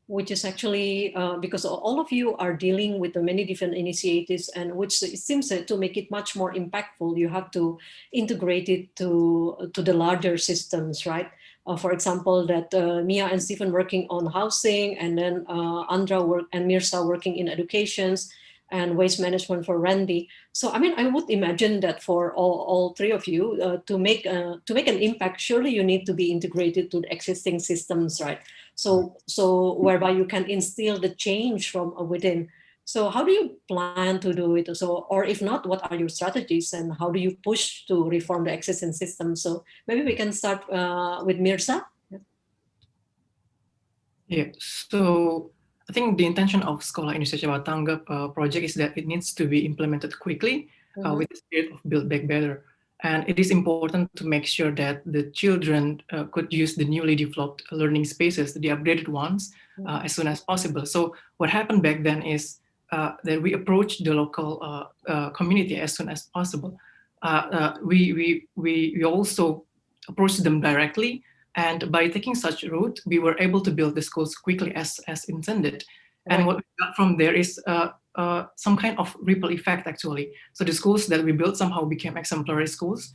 which is actually because all of you are dealing with the many different initiatives, and which it seems to make it much more impactful, you have to integrate it to the larger systems, right? For example, that Mia and Stephen working on housing, and then Andra and Mirza working in educations, and waste management for Randy. So I mean, I would imagine that for all three of you to make an impact, surely you need to be integrated to the existing systems, right? So whereby you can instill the change from within. So how do you plan to do it? So, or if not, what are your strategies, and how do you push to reform the existing system? So maybe we can start with Mirza. Yeah. So I think the intention of Sekolah Indonesia Cepat Tanggap project is that it needs to be implemented quickly with the spirit of Build Back Better. And it is important to make sure that the children could use the newly developed learning spaces, the upgraded ones, as soon as possible. So what happened back then is that we approached the local community as soon as possible. We also approached them directly, and by taking such route, we were able to build the schools quickly as intended. And what we got from there is some kind of ripple effect, actually. So the schools that we built somehow became exemplary schools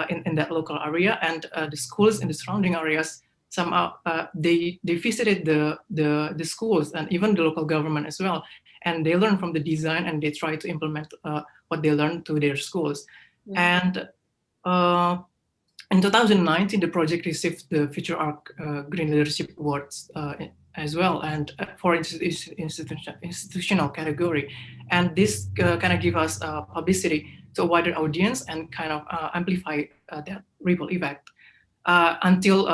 in that local area, and the schools in the surrounding areas somehow they visited the schools and even the local government as well, and they learn from the design and they try to implement what they learned to their schools. And in 2019, the project received the Future Arc Green Leadership Awards as well, and for institutional category. And this kind of give us publicity to a wider audience and kind of amplify that ripple effect. Until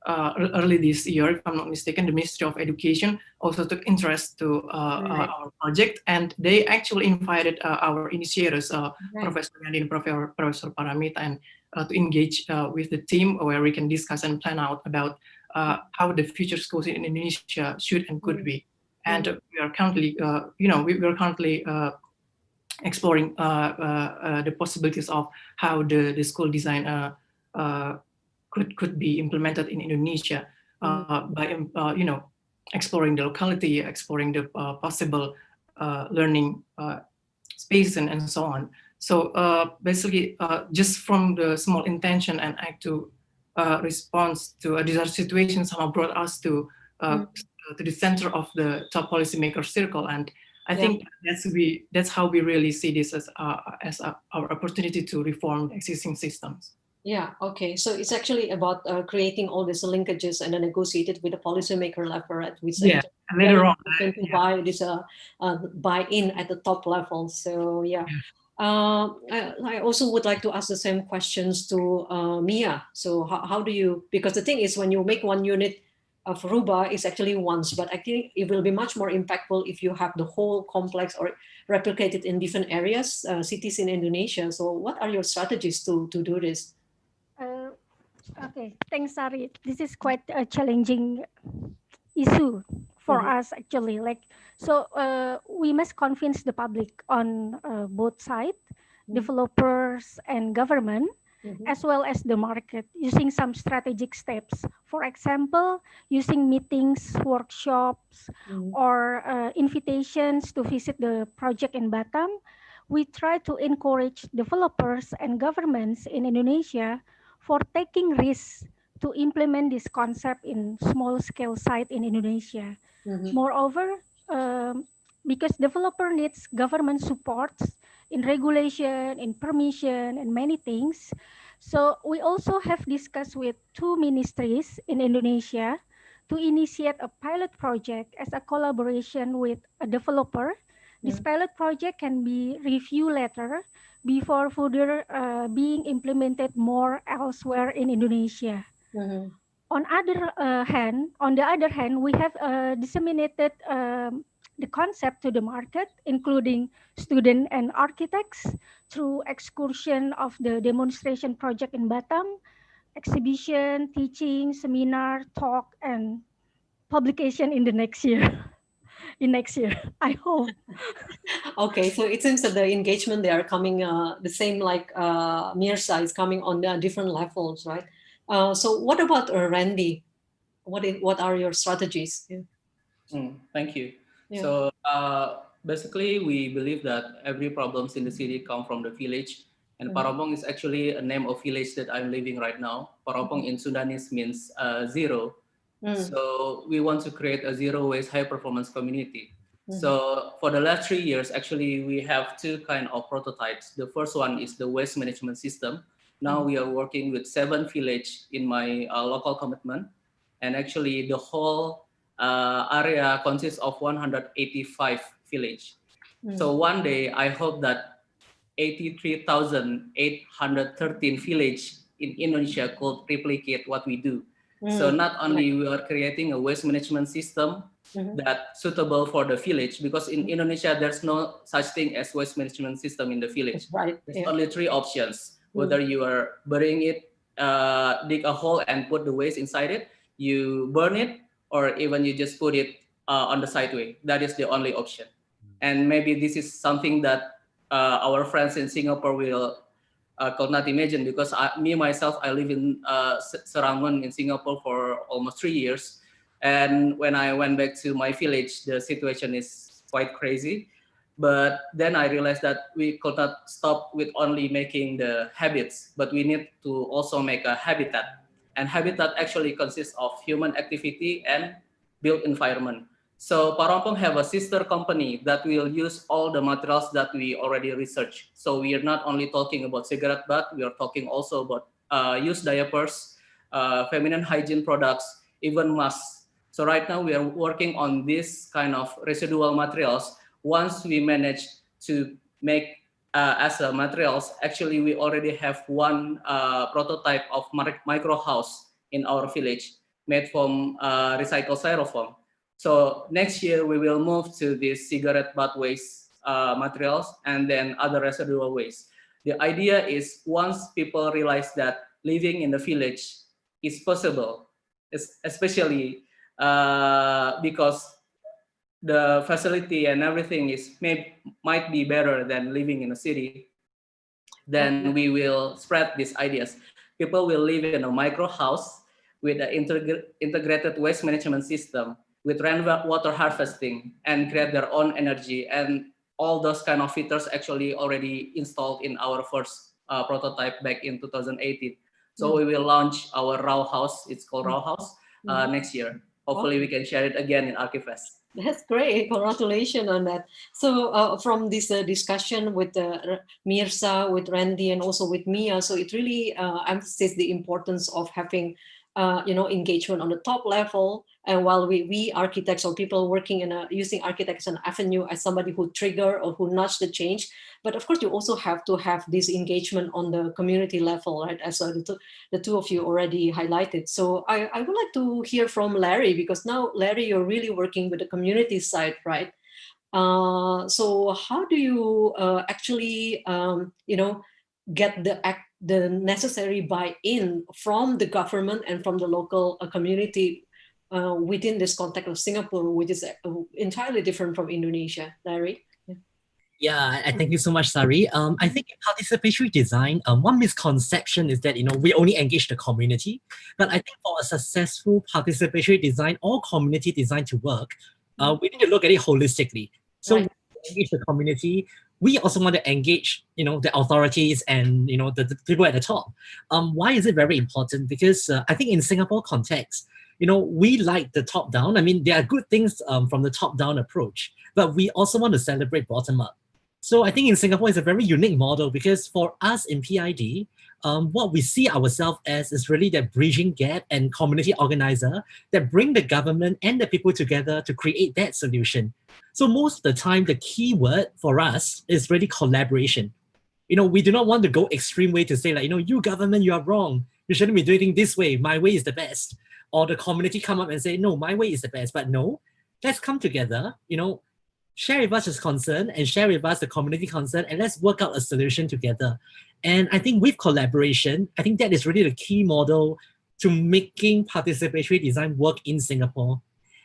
early this year, if I'm not mistaken, the Ministry of Education also took interest to our project, and they actually invited our initiators, Professor Yandi and Professor Paramita, and to engage with the team where we can discuss and plan out about how the future schools in Indonesia should and could be. And we are currently, we are currently exploring the possibilities of how the school design could be implemented in Indonesia by exploring the locality, exploring the possible learning space, and so on. So basically, just from the small intention and act to response to a disaster situation somehow brought us to the center of the top policymaker circle. And I think that's how we really see this as our opportunity to reform existing systems. Yeah, okay. So it's actually about creating all these linkages and then negotiated with the policymaker level, right? Which later on to buy this buy-in at the top level. So yeah. I also would like to ask the same questions to Mia. So how do you, because the thing is when you make one unit of Ruba, it's actually once, but I think it will be much more impactful if you have the whole complex or replicated in different areas, cities in Indonesia. So what are your strategies to do this? Okay, thanks, Sari. This is quite a challenging issue for us actually. So we must convince the public on both sides, developers and government, as well as the market, using some strategic steps. For example, using meetings, workshops, or invitations to visit the project in Batam. We try to encourage developers and governments in Indonesia for taking risks to implement this concept in small-scale site in Indonesia. Moreover, because developer needs government support in regulation, in permission, and many things. So we also have discussed with 2 ministries in Indonesia to initiate a pilot project as a collaboration with a developer. This pilot project can be reviewed later before further being implemented more elsewhere in Indonesia. On the other hand, we have disseminated the concept to the market, including students and architects, through excursion of the demonstration project in Batam, exhibition, teaching, seminar, talk, and publication in the next year. I hope. Okay, so it seems that the engagement, they are coming the same like Mirza is coming on different levels, right? So what about Randy? What are your strategies? Thank you. Yeah. So basically, we believe that every problems in the city come from the village, and Parabong is actually a name of village that I'm living right now. Parabong in Sundanese means zero. So we want to create a zero waste high performance community. So for the last 3 years, actually, we have 2 kind of prototypes. The first one is the waste management system. Now we are working with 7 villages in my local commitment. And actually the whole area consists of 185 villages. So one day, I hope that 83,813 villages in Indonesia could replicate what we do. So not only we are creating a waste management system that's suitable for the village, because in Indonesia, there's no such thing as waste management system in the village. There's only 3 options, whether you are burying it, dig a hole and put the waste inside it, you burn it, or even you just put it on the sideway. That is the only option. And maybe this is something that our friends in Singapore will could not imagine, because myself, I live in Serangoon in Singapore for almost 3 years. And when I went back to my village, the situation is quite crazy. But then I realized that we could not stop with only making the habits, but we need to also make a habitat. And habitat actually consists of human activity and built environment. So Parampong have a sister company that will use all the materials that we already researched. So we are not only talking about cigarette butt, we are talking also about used diapers, feminine hygiene products, even masks. So right now we are working on this kind of residual materials. Once we manage to make as a materials, actually we already have 1 prototype of micro house in our village made from recycled styrofoam. So next year we will move to these cigarette butt waste materials and then other residual waste. The idea is once people realize that living in the village is possible, especially because the facility and everything might be better than living in a city, then we will spread these ideas. People will live in a micro house with an integrated waste management system, with rainwater harvesting, and create their own energy. And all those kind of features actually already installed in our first prototype back in 2018. So we will launch our Raw House. It's called Raw House next year. Hopefully we can share it again in Archifest. That's great. Congratulations on that. So from this discussion with Mirza, with Randy, and also with Mia, so it really emphasizes the importance of having engagement on the top level. And while we architects or people working in using architects as an avenue as somebody who trigger or who nudge the change, but of course you also have to have this engagement on the community level, right? As the two of you already highlighted. So I would like to hear from Larry, because now Larry, you're really working with the community side, right? So how do you actually get the necessary buy-in from the government and from the local community within this context of Singapore, which is entirely different from Indonesia? Larry? Yeah, and thank you so much, Sari. I think in participatory design, one misconception is that we only engage the community. But I think for a successful participatory design or community design to work, we need to look at it holistically. So we engage the community. We also want to engage, the authorities and the people at the top. Why is it very important? Because I think in Singapore context, we like the top down. I mean, there are good things from the top down approach, but we also want to celebrate bottom up. So I think in Singapore, it's a very unique model, because for us in PID, what we see ourselves as is really that bridging gap and community organizer that bring the government and the people together to create that solution. So most of the time, the key word for us is really collaboration. We do not want to go extreme way to say like, you government, you are wrong. You shouldn't be doing it this way. My way is the best. Or the community come up and say, no, my way is the best. But no, let's come together, share with us his concern and share with us the community concern, and let's work out a solution together. And I think with collaboration, I think that is really the key model to making participatory design work in Singapore.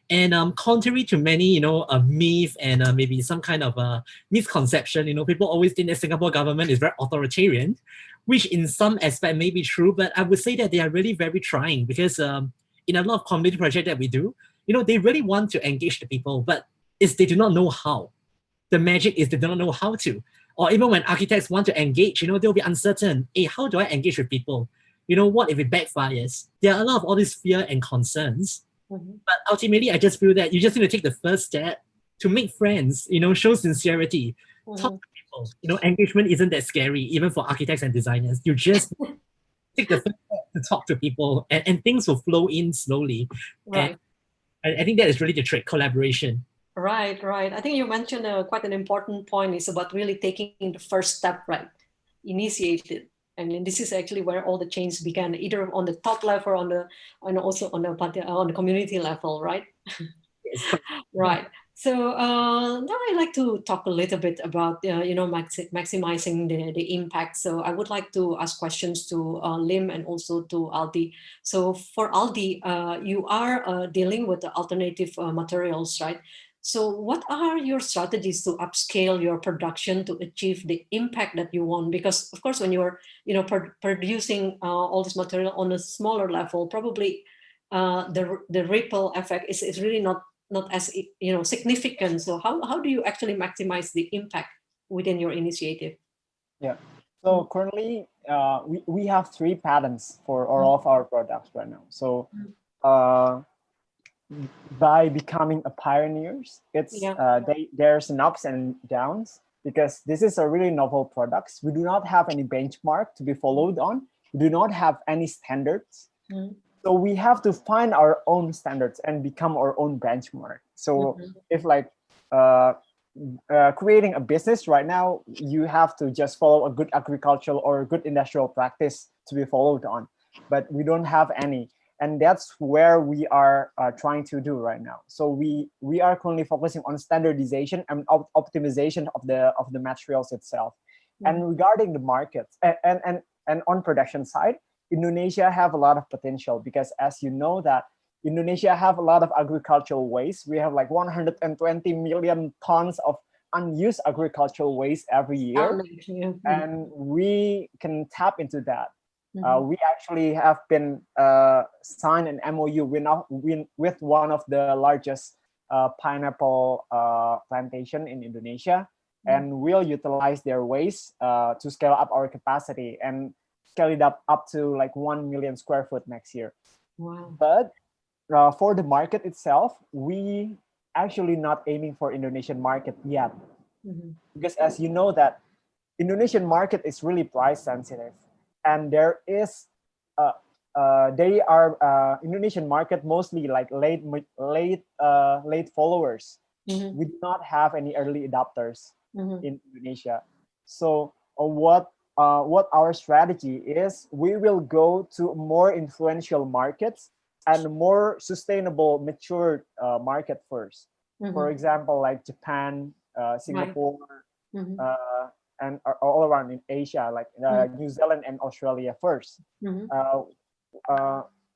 And contrary to many, myth and maybe some kind of misconception, people always think that Singapore government is very authoritarian, which in some aspect may be true, but I would say that they are really very trying, because in a lot of community projects that we do, they really want to engage the people, but they do not know how. The magic is they do not know how to. Or even when architects want to engage, they'll be uncertain. Hey, how do I engage with people? What if it backfires? There are a lot of all these fear and concerns. But ultimately, I just feel that you just need to take the first step to make friends, show sincerity, talk to people. Engagement isn't that scary, even for architects and designers. You just take the first step to talk to people, and things will flow in slowly. Right. And I think that is really the trick, collaboration. Right. I think you mentioned quite an important point. It's about really taking the first step, right? Initiate it. And this is actually where all the change began, either on the top level, and also on the community level, right? Yes. Right. So now I'd like to talk a little bit about maximizing the impact. So I would like to ask questions to Lim and also to Aldi. So for Aldi, you are dealing with the alternative materials, right? So what are your strategies to upscale your production to achieve the impact that you want? Because of course, when you're producing all this material on a smaller level, probably the ripple effect is really not as significant. So how do you actually maximize the impact within your initiative? Yeah. So currently, we have 3 patents for all of our products right now. So by becoming a pioneers, there's an ups and downs, because this is a really novel product. We do not have any benchmark to be followed on. We do not have any standards. So we have to find our own standards and become our own benchmark. So if like creating a business right now, you have to just follow a good agricultural or a good industrial practice to be followed on, but we don't have any. And that's where we are trying to do right now. So we are currently focusing on standardization and optimization of the materials itself. And regarding the markets and on production side, Indonesia have a lot of potential, because as you know that Indonesia have a lot of agricultural waste. We have like 120 million tons of unused agricultural waste every year, and we can tap into that. We actually have been signed an MOU with one of the largest pineapple plantation in Indonesia, and we'll utilize their waste to scale up our capacity. And scale it up to like 1 million square foot next year. Wow. But for the market itself, we actually not aiming for Indonesian market yet. Because as you know that Indonesian market is really price sensitive, and there is they are Indonesian market mostly like late followers. We do not have any early adopters in Indonesia. So what our strategy is, we will go to more influential markets and more sustainable, mature market first. For example, like Japan, Singapore, and all around in Asia, like New Zealand and Australia first.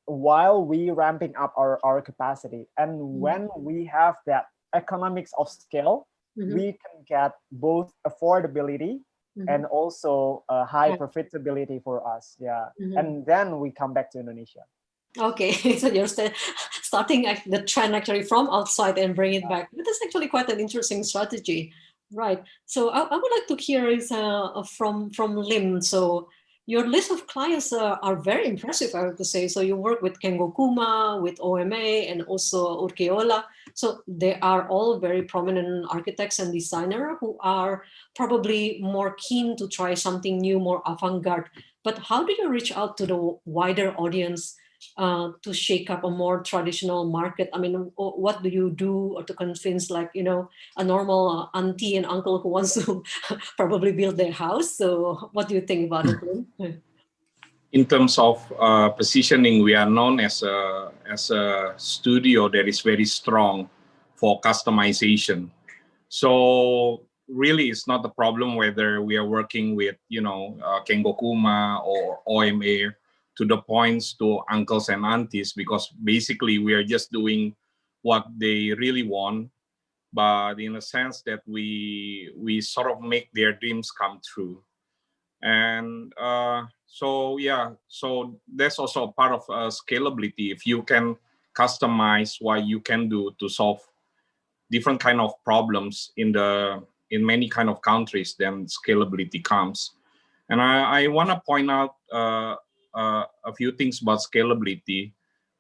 While we ramping up our capacity, and when we have that economics of scale, we can get both affordability and also high profitability for us. And then we come back to Indonesia. Okay, so you're starting the trend actually from outside and bring it back. That's actually quite an interesting strategy, right? So I would like to hear is from Lim. So your list of clients are very impressive, I have to say. So you work with Kengo Kuma, with OMA, and also Urquiola. So they are all very prominent architects and designers who are probably more keen to try something new, more avant-garde. But how do you reach out to the wider audience to shake up a more traditional market? I mean, what do you do to convince, like, you know, a normal auntie and uncle who wants to probably build their house? So what do you think about it? In terms of positioning, we are known as a studio that is very strong for customization. So really, it's not the problem whether we are working with, you know, Kengo Kuma or OMA, to the points to uncles and aunties, because basically we are just doing what they really want, but in a sense that we sort of make their dreams come true. And so that's also a part of scalability. If you can customize what you can do to solve different kind of problems in many kind of countries, then scalability comes. And I want to point out a few things about scalability.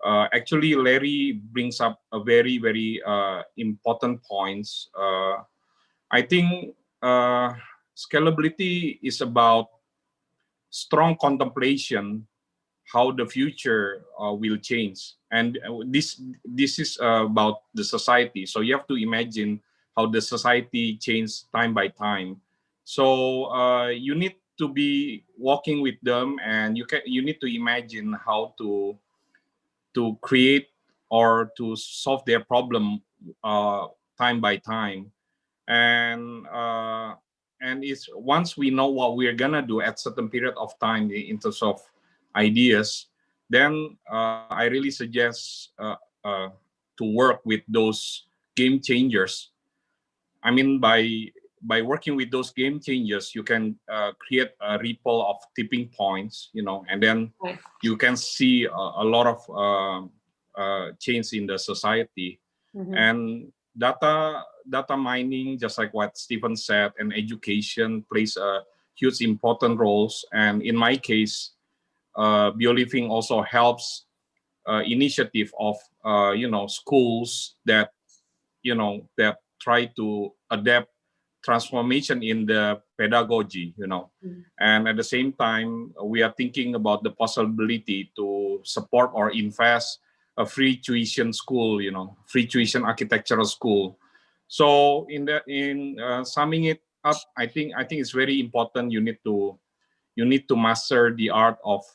Actually, Larry brings up a very, very important points. I think scalability is about strong contemplation how the future will change, and this is about the society. So you have to imagine how the society changes time by time. So you need to be walking with them, and you need to imagine how to create or to solve their problem time by time. And it's once we know what we're gonna do at certain period of time in terms of ideas, then I really suggest to work with those game changers. I mean, by working with those game changers, you can create a ripple of tipping points, you know, and then you can see a lot of change in the society. And data mining, just like what Stephen said, and education plays a huge important roles. And in my case, BioLiving also helps initiative of schools that that try to adapt transformation in the pedagogy, and at the same time we are thinking about the possibility to support or invest a free tuition school, free tuition architectural school. So in summing it up, I think it's very important. You need to master the art of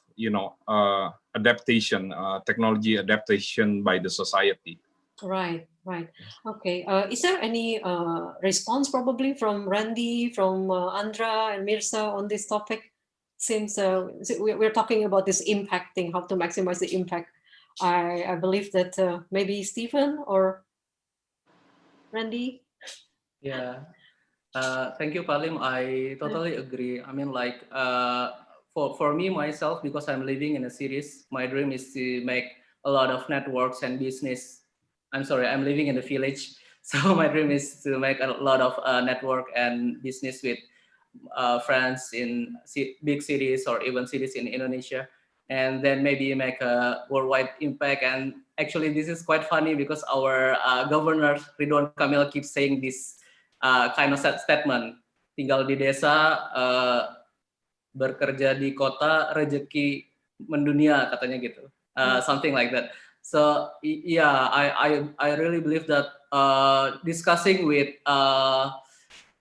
adaptation, technology adaptation by the society. Right. Okay. Is there any response probably from Randy, from Andra and Mirza on this topic? Since we're talking about this impact thing, how to maximize the impact. I believe that maybe Stephen or Randy. Yeah. Thank you, Palim. I totally agree. I mean, like, for me, myself, because I'm living in a cities, my dream is to make a lot of networks and business. I'm sorry, I'm living in a village. So my dream is to make a lot of network and business with friends in big cities or even cities in Indonesia, and then maybe make a worldwide impact. And actually, this is quite funny because our governor Ridwan Kamil keeps saying this kind of statement: tinggal di desa, bekerja di kota, rezeki mendunia, katanya gitu, something like that. So yeah, I really believe that discussing with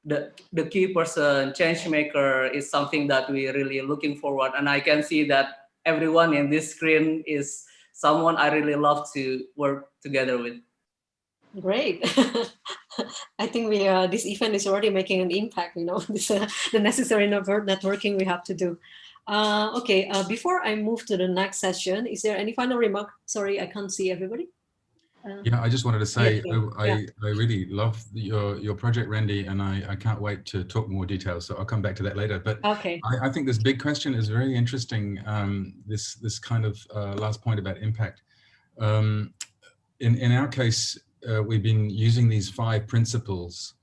the key person, change maker, is something that we really looking forward. And I can see that everyone in this screen is someone I really love to work together with. Great. I think this event is already making an impact, this, the necessary networking we have to do. Okay, before I move to the next session, is there any final remark? Sorry, I can't see everybody. Yeah, I just wanted to say, I really love your project, Randy, and I can't wait to talk more details. So I'll come back to that later. But okay. I think this big question is very interesting. This kind of last point about impact. In our case, we've been using these 5 principles,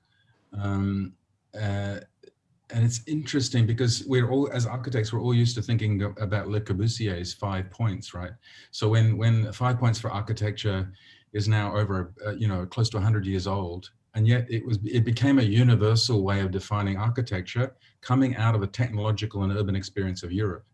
and it's interesting because we're all, as architects, we're all used to thinking about Le Corbusier's 5 points, right? So when 5 points for architecture is now over, close to 100 years old, and yet it became a universal way of defining architecture coming out of a technological and urban experience of Europe.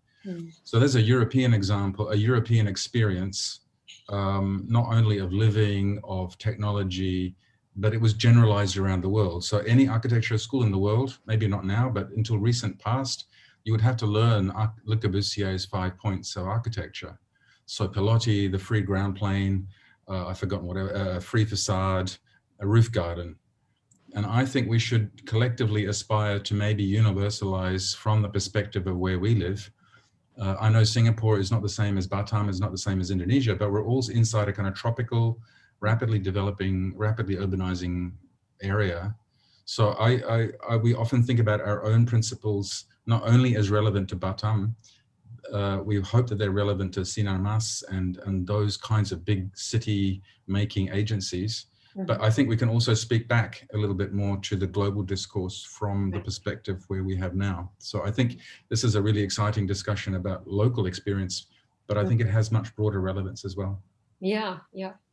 So there's a European example, a European experience, not only of living, of technology, but it was generalized around the world. So any architecture school in the world, maybe not now, but until recent past, you would have to learn Le Corbusier's 5 points of architecture. So Pilotti, the free ground plane, I've forgotten whatever, a free facade, a roof garden. And I think we should collectively aspire to maybe universalize from the perspective of where we live. I know Singapore is not the same as Batam, is not the same as Indonesia, but we're all inside a kind of tropical, rapidly developing, rapidly urbanizing area. So we often think about our own principles, not only as relevant to Batam, we hope that they're relevant to Sinar Mas and those kinds of big city making agencies. But I think we can also speak back a little bit more to the global discourse from the perspective where we have now. So I think this is a really exciting discussion about local experience, but I think it has much broader relevance as well. Yeah.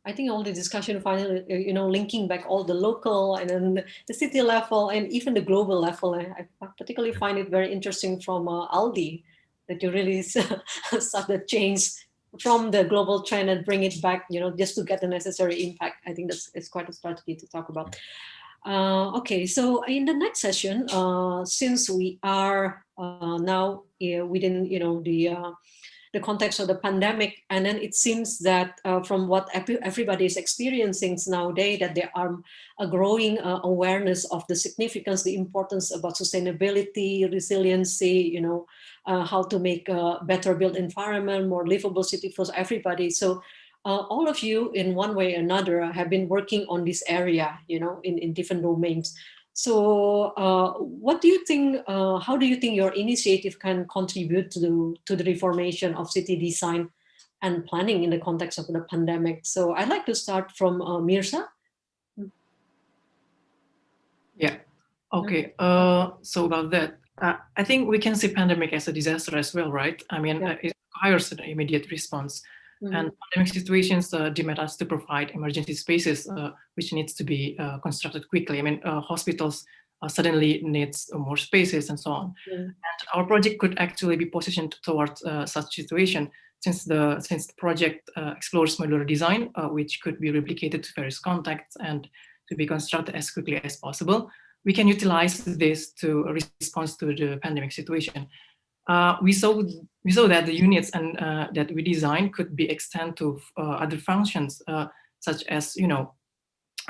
I think all the discussion finally, linking back all the local and then the city level and even the global level. I particularly find it very interesting from Aldi that you really start the change from the global trend and bring it back, just to get the necessary impact. I think it's quite a strategy to talk about. Okay, so in the next session, since we are now within, the context of the pandemic, and then it seems that from what everybody is experiencing nowadays, that there are a growing awareness of the significance, the importance about sustainability, resiliency, how to make a better built environment, more livable city for everybody. So all of you in one way or another have been working on this area, in different domains. So what do you think, how do you think your initiative can contribute to the reformation of city design and planning in the context of the pandemic? So I'd like to start from Mirza. Yeah, okay. So about that, I think we can see pandemic as a disaster as well, right? I mean, it requires an immediate response. And pandemic situations demand us to provide emergency spaces, which needs to be constructed quickly. I mean, hospitals suddenly needs more spaces and so on. And our project could actually be positioned towards such situation, since the project explores modular design, which could be replicated to various contexts and to be constructed as quickly as possible. We can utilize this to respond to the pandemic situation. We saw that the units and that we designed could be extended to other functions, such as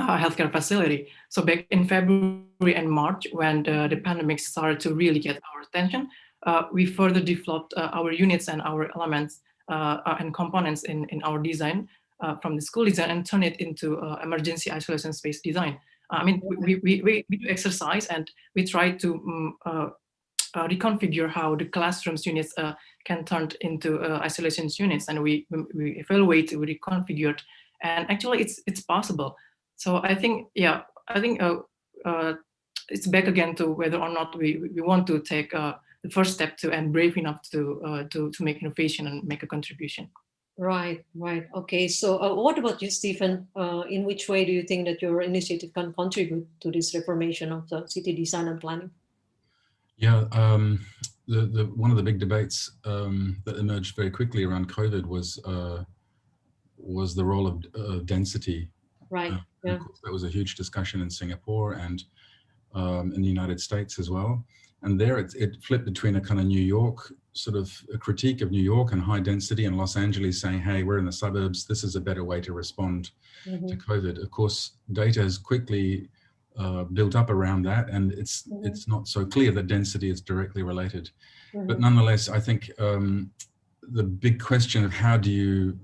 healthcare facility. So back in February and March, when the pandemic started to really get our attention, we further developed our units and our elements and components in our design from the school design and turn it into emergency isolation space design. I mean, we do exercise and we try to reconfigure how the classrooms units can turn into isolation units, and we evaluate, we reconfigured, and actually it's possible. So I think it's back again to whether or not we want to take the first step to and brave enough to make innovation and make a contribution. Right, right. Okay, so what about you, Stephen? In which way do you think that your initiative can contribute to this reformation of the city design and planning? Yeah, one of the big debates that emerged very quickly around COVID was the role of density. Right. Yeah. Of course, that was a huge discussion in Singapore and in the United States as well. And there it flipped between a kind of New York, sort of a critique of New York and high density, and Los Angeles saying, hey, we're in the suburbs, this is a better way to respond to COVID. Of course, data has quickly built up around that, and it's not so clear that density is directly related. But nonetheless, I think the big question of how do you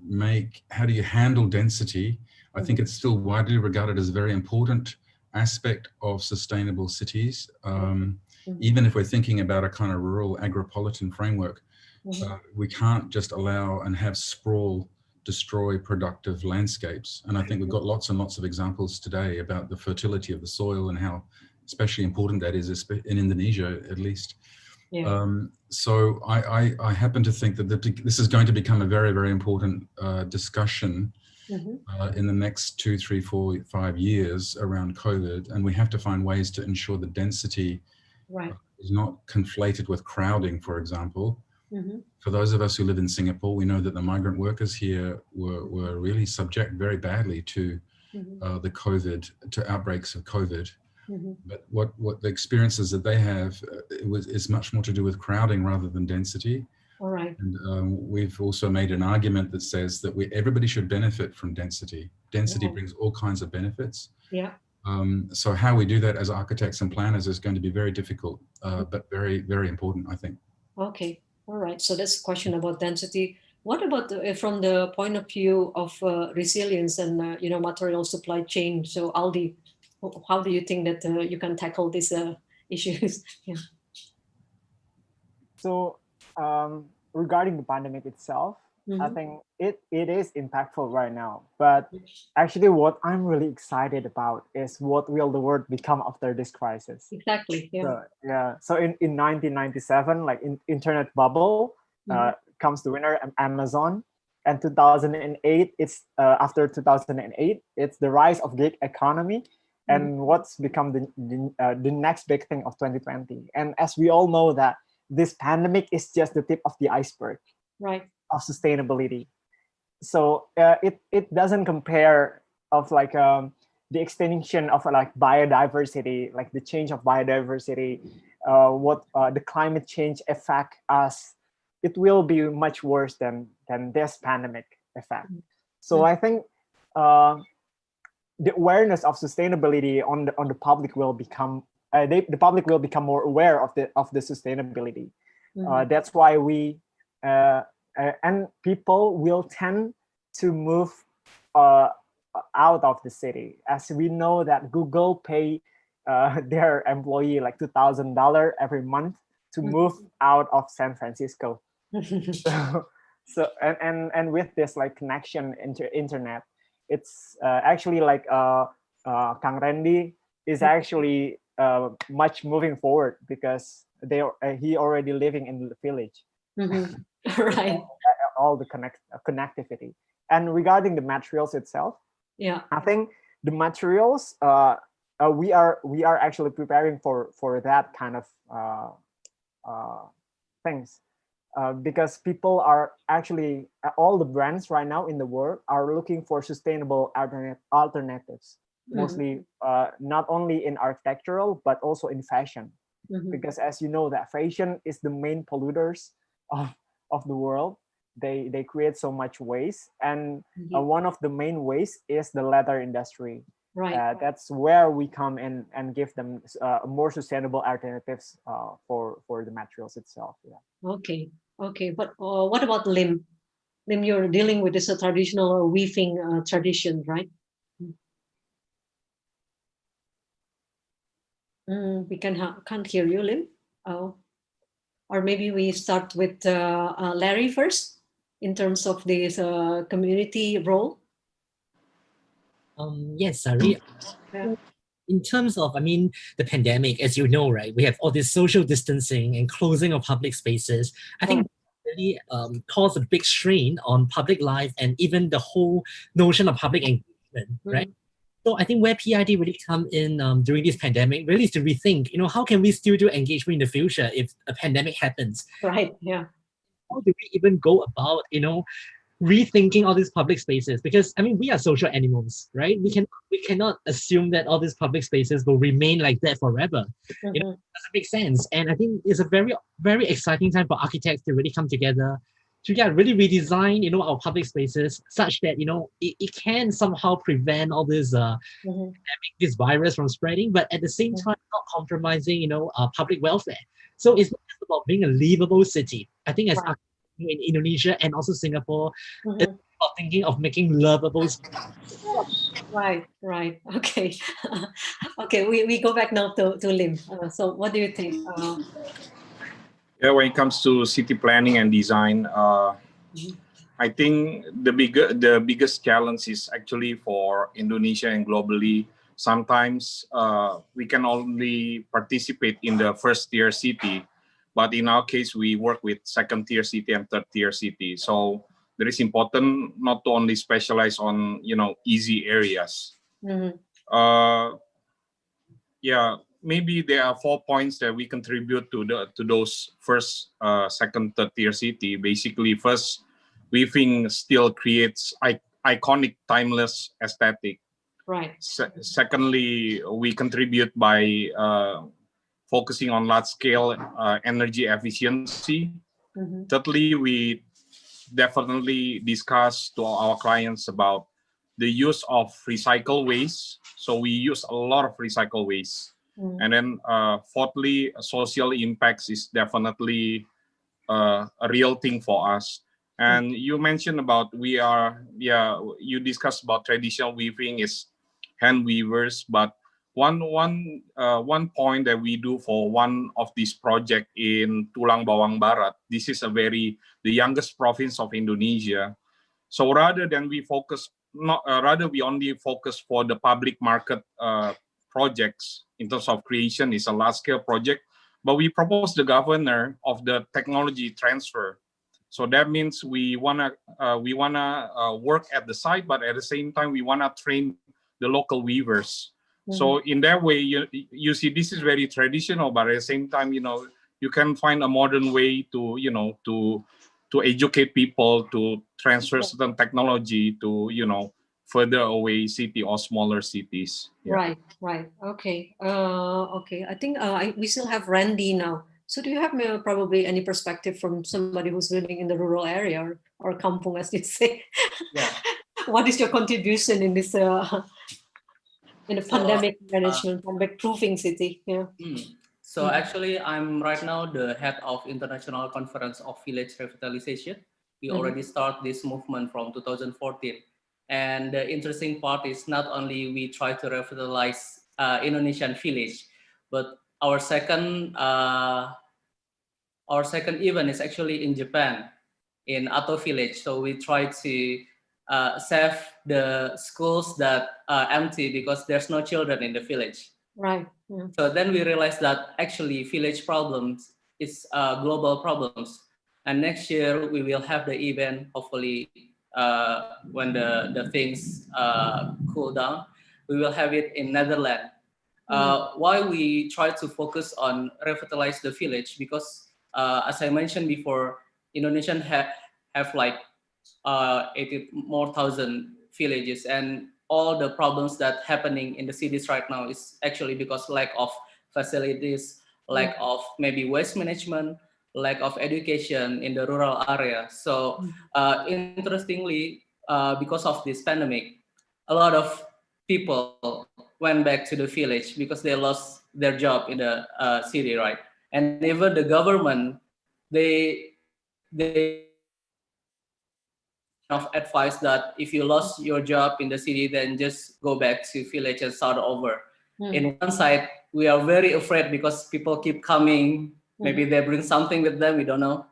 handle density, I think it's still widely regarded as a very important aspect of sustainable cities. Even if we're thinking about a kind of rural agropolitan framework, we can't just allow and have sprawl destroy productive landscapes. And I think we've got lots and lots of examples today about the fertility of the soil and how especially important that is in Indonesia, at least. Yeah. So I happen to think that this is going to become a very, very important discussion in the next 2, 3, 4, 5 years around COVID. And we have to find ways to ensure the density is not conflated with crowding, for example. For those of us who live in Singapore, we know that the migrant workers here were really subject very badly to to outbreaks of COVID. But what the experiences that they have is much more to do with crowding rather than density. All right. And we've also made an argument that says that everybody should benefit from density. Density brings all kinds of benefits. Yeah. So how we do that as architects and planners is going to be very difficult, but very, very important, I think. Okay. All right. So that's a question about density. What about from the point of view of resilience and material supply chain? So Aldi, how do you think that you can tackle these issues? Yeah. So regarding the pandemic itself, I think it is impactful right now. But actually what I'm really excited about is what will the world become after this crisis. Exactly. Yeah. So in 1997, like internet bubble comes the winner, Amazon. And 2008, it's after 2008, it's the rise of gig economy. And what's become the next big thing of 2020. And as we all know that this pandemic is just the tip of the iceberg of sustainability. So it doesn't compare of like the extinction of like biodiversity, like the change of biodiversity, what the climate change affect us. It will be much worse than this pandemic effect. So I think the awareness of sustainability on the public will become the public will become more aware of the sustainability. That's why we and people will tend to move out of the city, as we know that Google pay their employee like $2,000 every month to move out of San Francisco. So and with this like connection into internet, it's actually like Kang Randy is actually much moving forward because he already living in the village. Right. All the connectivity. And regarding the materials itself, I think the materials we are actually preparing for that kind of things. Because people are actually, all the brands right now in the world are looking for sustainable alternatives, mostly not only in architectural, but also in fashion. Because as you know that fashion is the main polluters of the world. They create so much waste. And one of the main waste is the leather industry. Right. That's where we come in and give them more sustainable alternatives for the materials itself. Yeah. Okay. But what about Lim? Lim, you're dealing with this traditional weaving tradition, right? We can't hear you, Lim. Oh, or maybe we start with Larry first in terms of this community role. Yes, sorry. in terms of, I mean, the pandemic, as you know, right, we have all this social distancing and closing of public spaces. I think really caused a big strain on public life and even the whole notion of public engagement, right? So I think where PID really come in during this pandemic really is to rethink, you know, how can we still do engagement in the future if a pandemic happens? Right, yeah. How do we even go about, you know, rethinking all these public spaces? Because I mean, we are social animals, right? We cannot assume that all these public spaces will remain like that forever. You know, it doesn't make sense. And I think it's a very, very exciting time for architects to really come together to really redesign, you know, our public spaces such that, you know, it can somehow prevent all this this virus from spreading, but at the same time not compromising, you know, public welfare. So it's not just about being a livable city. I think as in Indonesia and also Singapore, it's about thinking of making lovable cities. Right. Okay. Okay, we go back now to Lim. So what do you think? Yeah, when it comes to city planning and design, I think the biggest challenge is actually for Indonesia and globally. Sometimes we can only participate in the first tier city, but in our case, we work with second tier city and third tier city. So there is important not to only specialize on, you know, easy areas. Yeah, maybe there are 4 points that we contribute to those first, second, third tier city. Basically, first, we think still creates iconic, timeless aesthetic. Right. Secondly, we contribute by focusing on large-scale energy efficiency. Thirdly, we definitely discuss to our clients about the use of recycle waste. So we use a lot of recycle waste. And then fourthly, social impacts is definitely a real thing for us. And you mentioned about you discussed about traditional weaving is hand weavers, but one point that we do for one of these project in Tulang Bawang Barat, this is the youngest province of Indonesia. So rather than we only focus for the public market projects in terms of creation is a large scale project, but we propose the governor of the technology transfer. So that means we wanna work at the site, but at the same time we wanna train the local weavers. So in that way, you see, this is very traditional, but at the same time, you know, you can find a modern way to, you know, to educate people to transfer certain technology to, you know, further away city or smaller cities. Yeah. Right. Okay. Okay. I think we still have Randy now. So do you have probably any perspective from somebody who's living in the rural area or kampung, as you say? Yeah. What is your contribution in this in the pandemic management, pandemic proofing city? Yeah. So actually, I'm right now the head of International Conference of Village Revitalization. We already start this movement from 2014. And the interesting part is not only we try to revitalize Indonesian village, but our second event is actually in Japan, in Ato village. So we try to save the schools that are empty because there's no children in the village. Right. Yeah. So then we realized that actually village problems is global problems. And next year we will have the event, hopefully when the things cool down, we will have it in Netherlands. Why we try to focus on revitalize the village? Because as I mentioned before, Indonesian have like 80,000 more villages, and all the problems that happening in the cities right now is actually because lack of facilities, lack of maybe waste management, lack of education in the rural area. So interestingly, because of this pandemic, a lot of people went back to the village because they lost their job in the city, right? And even the government, they of advice that if you lost your job in the city, then just go back to village and start over. In one side, we are very afraid because people keep coming. Maybe they bring something with them, we don't know.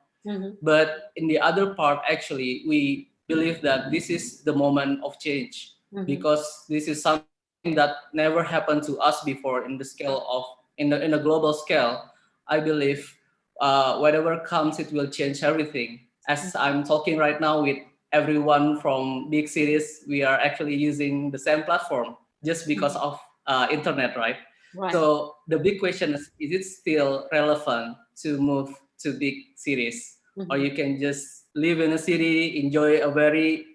But in the other part, actually, we believe that this is the moment of change because this is something that never happened to us before in the scale of in a global scale. I believe whatever comes, it will change everything. As I'm talking right now with everyone from big cities, we are actually using the same platform just because of internet, right? So the big question is it still relevant to move to big cities? Or you can just live in a city, enjoy a very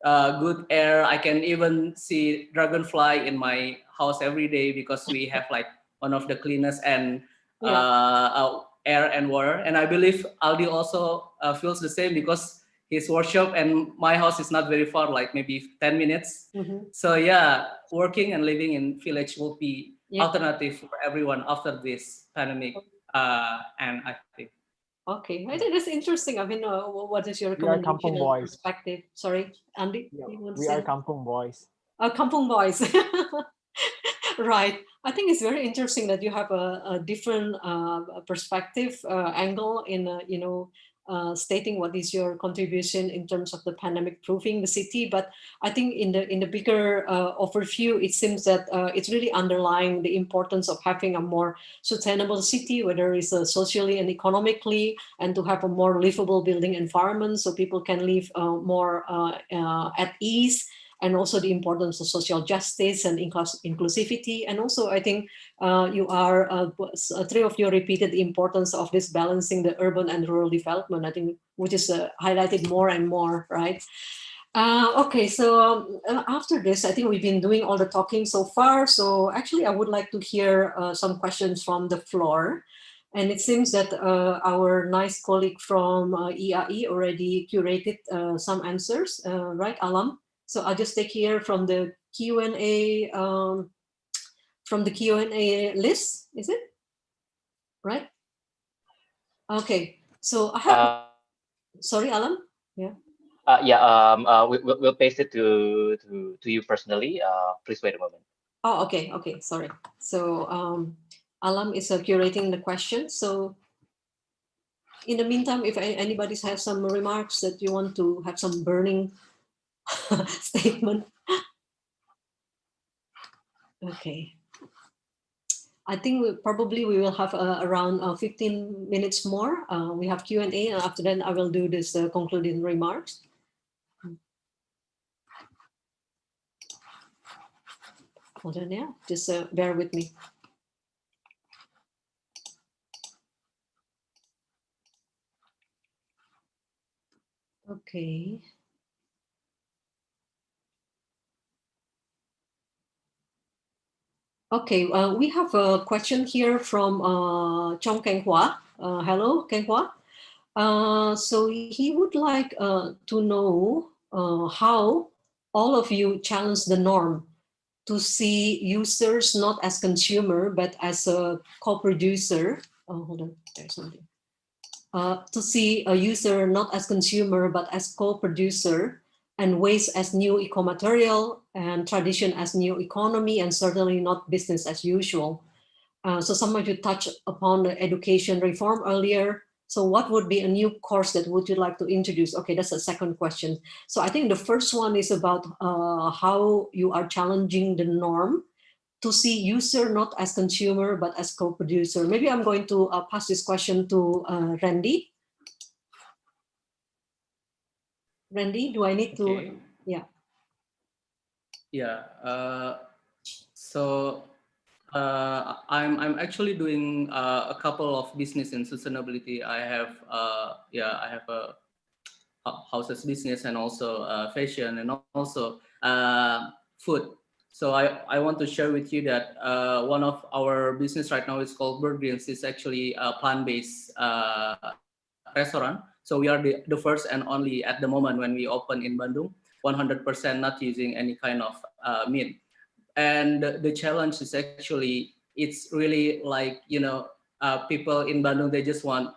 good air. I can even see dragonfly in my house every day because we have like one of the cleanest and air and water. And I believe Aldi also feels the same because his workshop and my house is not very far, like maybe 10 minutes. So yeah, working and living in village will be alternative for everyone after this pandemic. And I think. Okay, I think that's interesting. I mean, what is your We are recommendation Kampung and boys. perspective? Sorry, Andy, Yeah, you want to we say? are Kampung boys. Kampung boys. Right. I think it's very interesting that you have a different perspective angle in stating what is your contribution in terms of the pandemic proofing the city. But I think in the bigger overview, it seems that it's really underlying the importance of having a more sustainable city, whether it's socially and economically, and to have a more livable building environment so people can live more at ease. And also the importance of social justice and inclusivity. And also, I think you are, three of you repeated the importance of this balancing the urban and rural development, I think, which is highlighted more and more, right? Okay, so after this, I think we've been doing all the talking so far. So actually, I would like to hear some questions from the floor. And it seems that our nice colleague from EAI already curated some answers, right, Alam? So I'll just take here from the Q&A list, is it? Right? Okay, so I have, sorry, Alam? Yeah. We'll paste it to you personally. Please wait a moment. Oh, okay, sorry. So Alam is curating the questions. So in the meantime, if anybody has some remarks that you want to have some burning statement. Okay. I think we will have around 15 minutes more. We have Q&A, and after that I will do this concluding remarks. Hold on, yeah, just bear with me. Okay. Okay, we have a question here from Chong Keng Hua. Hello, Keng Hua. So he would like to know how all of you challenge the norm to see users not as consumer, but as a co-producer. Oh, hold on, there's something. To see a user not as consumer, but as co-producer, and waste as new eco-material, and tradition as new economy, and certainly not business as usual. So some of you touched upon the education reform earlier. So what would be a new course that would you like to introduce? Okay, that's a second question. So I think the first one is about how you are challenging the norm to see user not as consumer, but as co-producer. Maybe I'm going to pass this question to Randy. Randy, do I need to, yeah. Yeah, so I'm actually doing a couple of business in sustainability. I have a houses business and also fashion and also food. So I want to share with you that one of our business right now is called Bird Greens. It's actually a plant-based restaurant. So we are the first and only at the moment when we open in Bandung, 100% not using any kind of meat. And the challenge is actually, it's really like, people in Bandung, they just want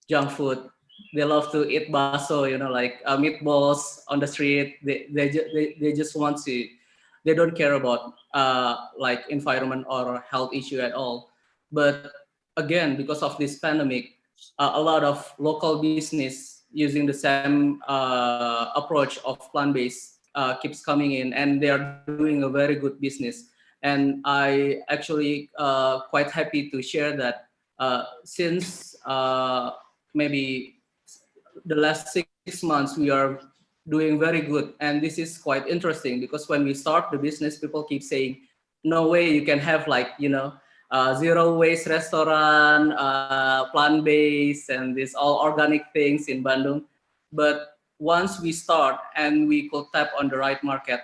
junk food. They love to eat baso, like meatballs on the street. They just want to, they don't care about like environment or health issue at all. But again, because of this pandemic, a lot of local business using the same approach of plant-based keeps coming in, and they are doing a very good business. And I actually quite happy to share that since maybe the last 6 months, we are doing very good. And this is quite interesting because when we start the business, people keep saying, no way you can have like, zero waste restaurant, plant-based, and this all organic things in Bandung. But once we start and we could tap on the right market,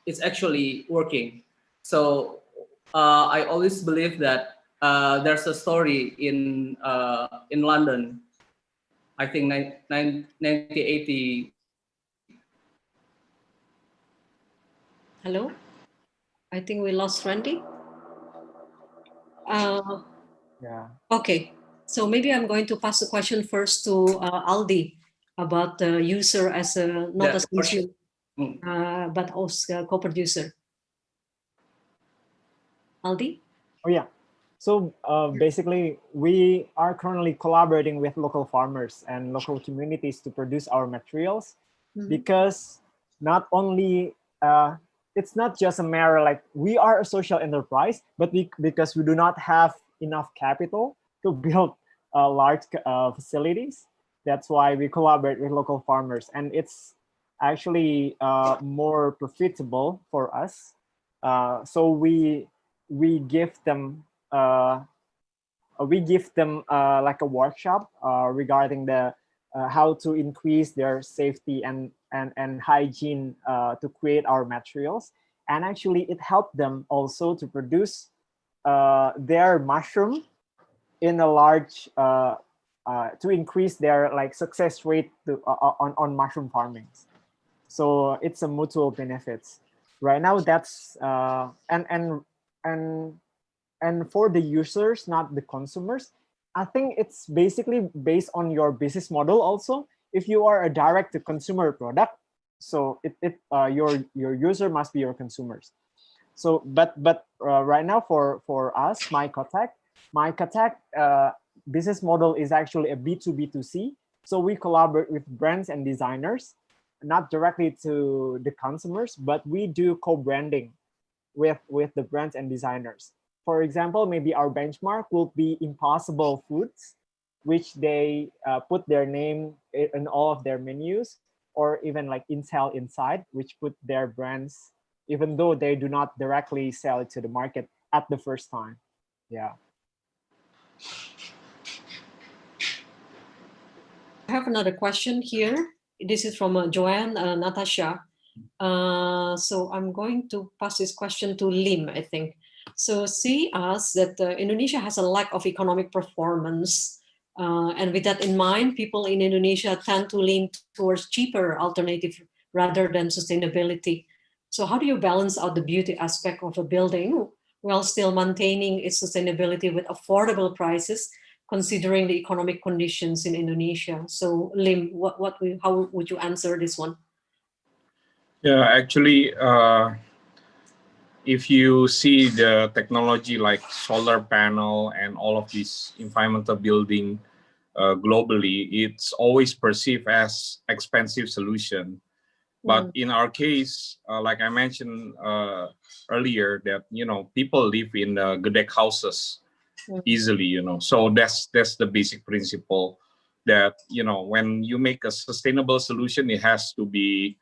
it's actually working. So I always believe that there's a story in London. I think 1980. Hello? I think we lost Randy. Yeah. Okay, so maybe I'm going to pass the question first to Aldi about the user as a, not as consumer, but also a co-producer. Aldi? Oh yeah. So basically, we are currently collaborating with local farmers and local communities to produce our materials, because not only it's not just a matter like we are a social enterprise, but because we do not have enough capital to build large facilities. That's why we collaborate with local farmers, and it's actually more profitable for us. So we give them like a workshop regarding the how to increase their safety and hygiene to create our materials. And actually it helped them also to produce their mushroom in a large to increase their like success rate to, on mushroom farming. So it's a mutual benefits right now. That's and for the users, not the consumers, I think it's basically based on your business model also. If you are a direct to consumer product, so your user must be your consumers. So but right now for us, MyCotech business model is actually a B2B2C. So we collaborate with brands and designers, not directly to the consumers, but we do co-branding with the brands and designers. For example, maybe our benchmark will be Impossible Foods, which they put their name in all of their menus, or even like Intel inside, which put their brands, even though they do not directly sell it to the market at the first time. Yeah. I have another question here. This is from Joanne Natasha. So I'm going to pass this question to Lim, I think. So she asks that Indonesia has a lack of economic performance. And with that in mind, people in Indonesia tend to lean towards cheaper alternative rather than sustainability. So how do you balance out the beauty aspect of a building while still maintaining its sustainability with affordable prices, considering the economic conditions in Indonesia? So Lim, how would you answer this one? Yeah, actually, if you see the technology like solar panel and all of these environmental building globally, it's always perceived as expensive solution. But in our case, like I mentioned earlier, that people live in gedek houses easily, So that's the basic principle that when you make a sustainable solution, it has to be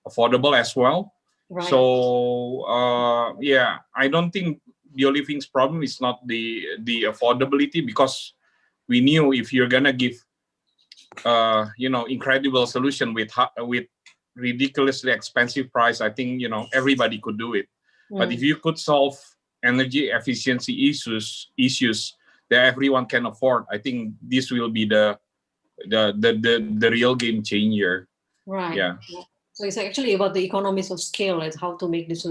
affordable as well. Right. So yeah, I don't think BioLiving's problem is not the affordability, because we knew if you're gonna give incredible solution with ridiculously expensive price, I think everybody could do it. But if you could solve energy efficiency issues that everyone can afford, I think this will be the real game changer. Right. Yeah. So it's actually about the economies of scale and how to make this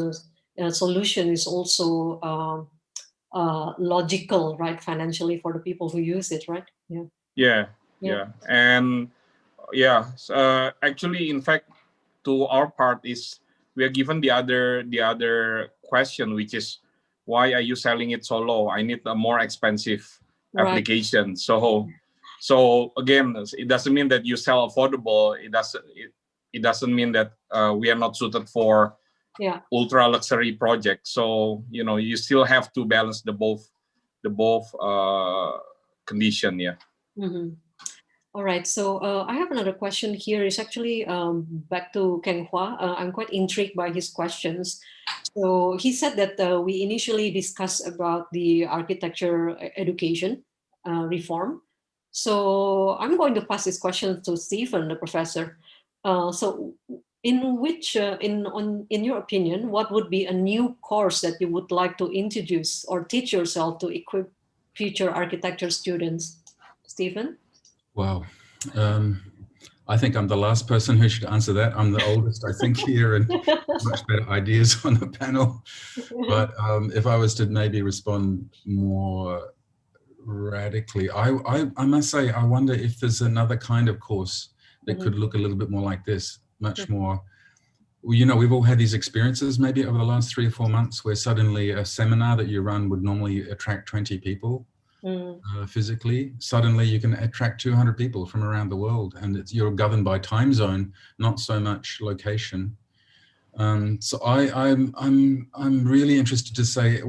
solution is also logical, right? Financially for the people who use it, right? Yeah. And actually, in fact, to our part is we are given the other question, which is why are you selling it so low? I need a more expensive application. So again, it doesn't mean that you sell affordable. It doesn't mean that we are not suited for ultra luxury project. So you still have to balance the both condition. Yeah. All right, so I have another question here. It's actually back to Keng Hua. I'm quite intrigued by his questions. So he said that we initially discussed about the architecture education reform. So I'm going to pass this question to Stephen, the professor. So in your opinion, what would be a new course that you would like to introduce or teach yourself to equip future architecture students? Stephen? Wow. I think I'm the last person who should answer that. I'm the oldest, I think, here, and much better ideas on the panel. But if I was to maybe respond more radically, I must say, I wonder if there's another kind of course that could look a little bit more like this, much more. We've all had these experiences maybe over the last 3 or 4 months where suddenly a seminar that you run would normally attract 20 people. Physically, suddenly you can attract 200 people from around the world, and you're governed by time zone, not so much location. So I'm really interested to say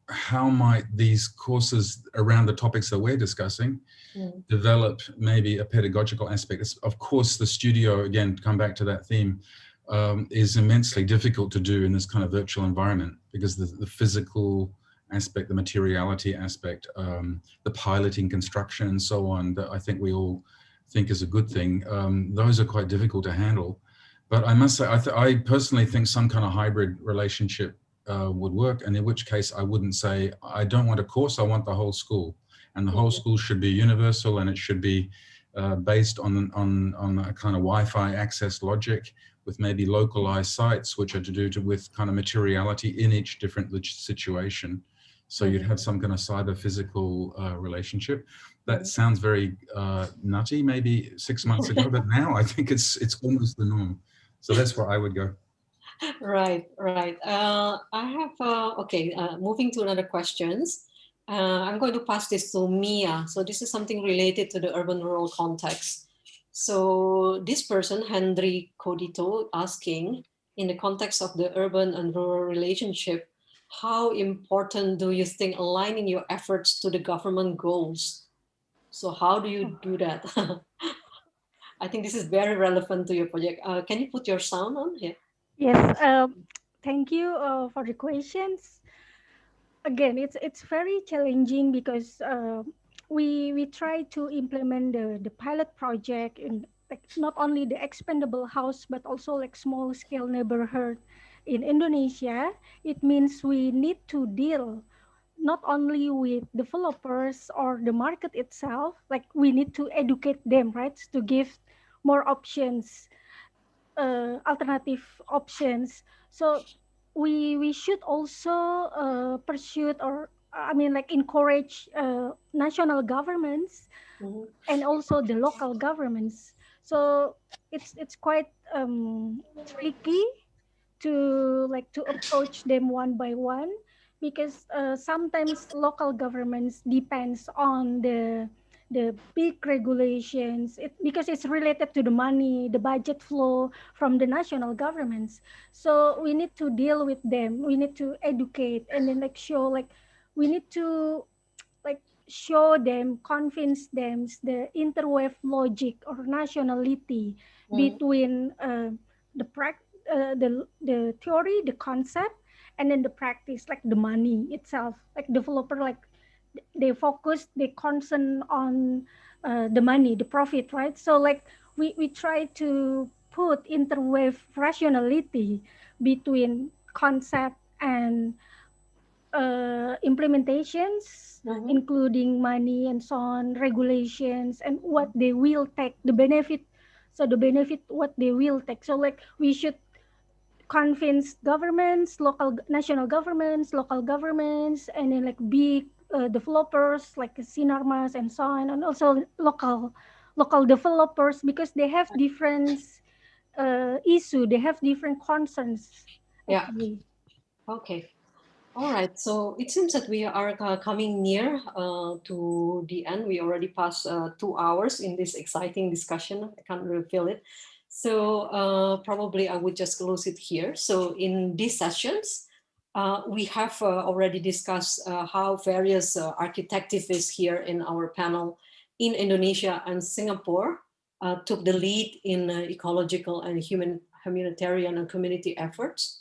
how might these courses around the topics that we're discussing develop maybe a pedagogical aspect. Of course, the studio, again, come back to that theme, is immensely difficult to do in this kind of virtual environment because the physical aspect, the materiality aspect, the piloting construction and so on, that I think we all think is a good thing. Those are quite difficult to handle. But I must say, I personally think some kind of hybrid relationship would work, and in which case I wouldn't say, I don't want a course, I want the whole school. And the whole school should be universal, and it should be based on a kind of Wi-Fi access logic with maybe localized sites, which are to do with kind of materiality in each different situation. So you'd have some kind of cyber-physical relationship. That sounds very nutty maybe 6 months ago, but now I think it's almost the norm. So that's where I would go. Right. I have, moving to another questions. I'm going to pass this to Mia. So this is something related to the urban-rural context. So this person, Henry Codito, asking, in the context of the urban and rural relationship, how important do you think aligning your efforts to the government goals? So how do you do that? I think this is very relevant to your project. Can you put your sound on here? Yes, thank you for the questions. Again, it's very challenging because we try to implement the pilot project in like not only the expandable house but also like small scale neighborhood in Indonesia. It means we need to deal not only with developers or the market itself, like we need to educate them, right, to give more options, alternative options. So we should also pursue or encourage national governments and also the local governments. So it's quite tricky to approach them one by one because sometimes local governments depends on the big regulations because it's related to the money, the budget flow from the national governments. So we need to deal with them. We need to educate and then we need to show them, convince them the interwave logic or nationality between the theory, the concept, and then the practice, like the money itself. Like developer, they concern on the money, the profit, right? So we try to put interwave rationality between concept and implementations, including money and so on, regulations, and what they will take, the benefit. So the benefit, what they will take. So we should convince governments, national governments, local governments, and then big developers like Sinarmas and so on, and also local developers because they have different issue, they have different concerns. Actually. Yeah. Okay. All right. So it seems that we are coming near to the end. We already passed 2 hours in this exciting discussion. I can't really feel it. So probably I would just close it here. So in these sessions, we have already discussed how various architectivists here in our panel in Indonesia and Singapore took the lead in ecological and humanitarian and community efforts.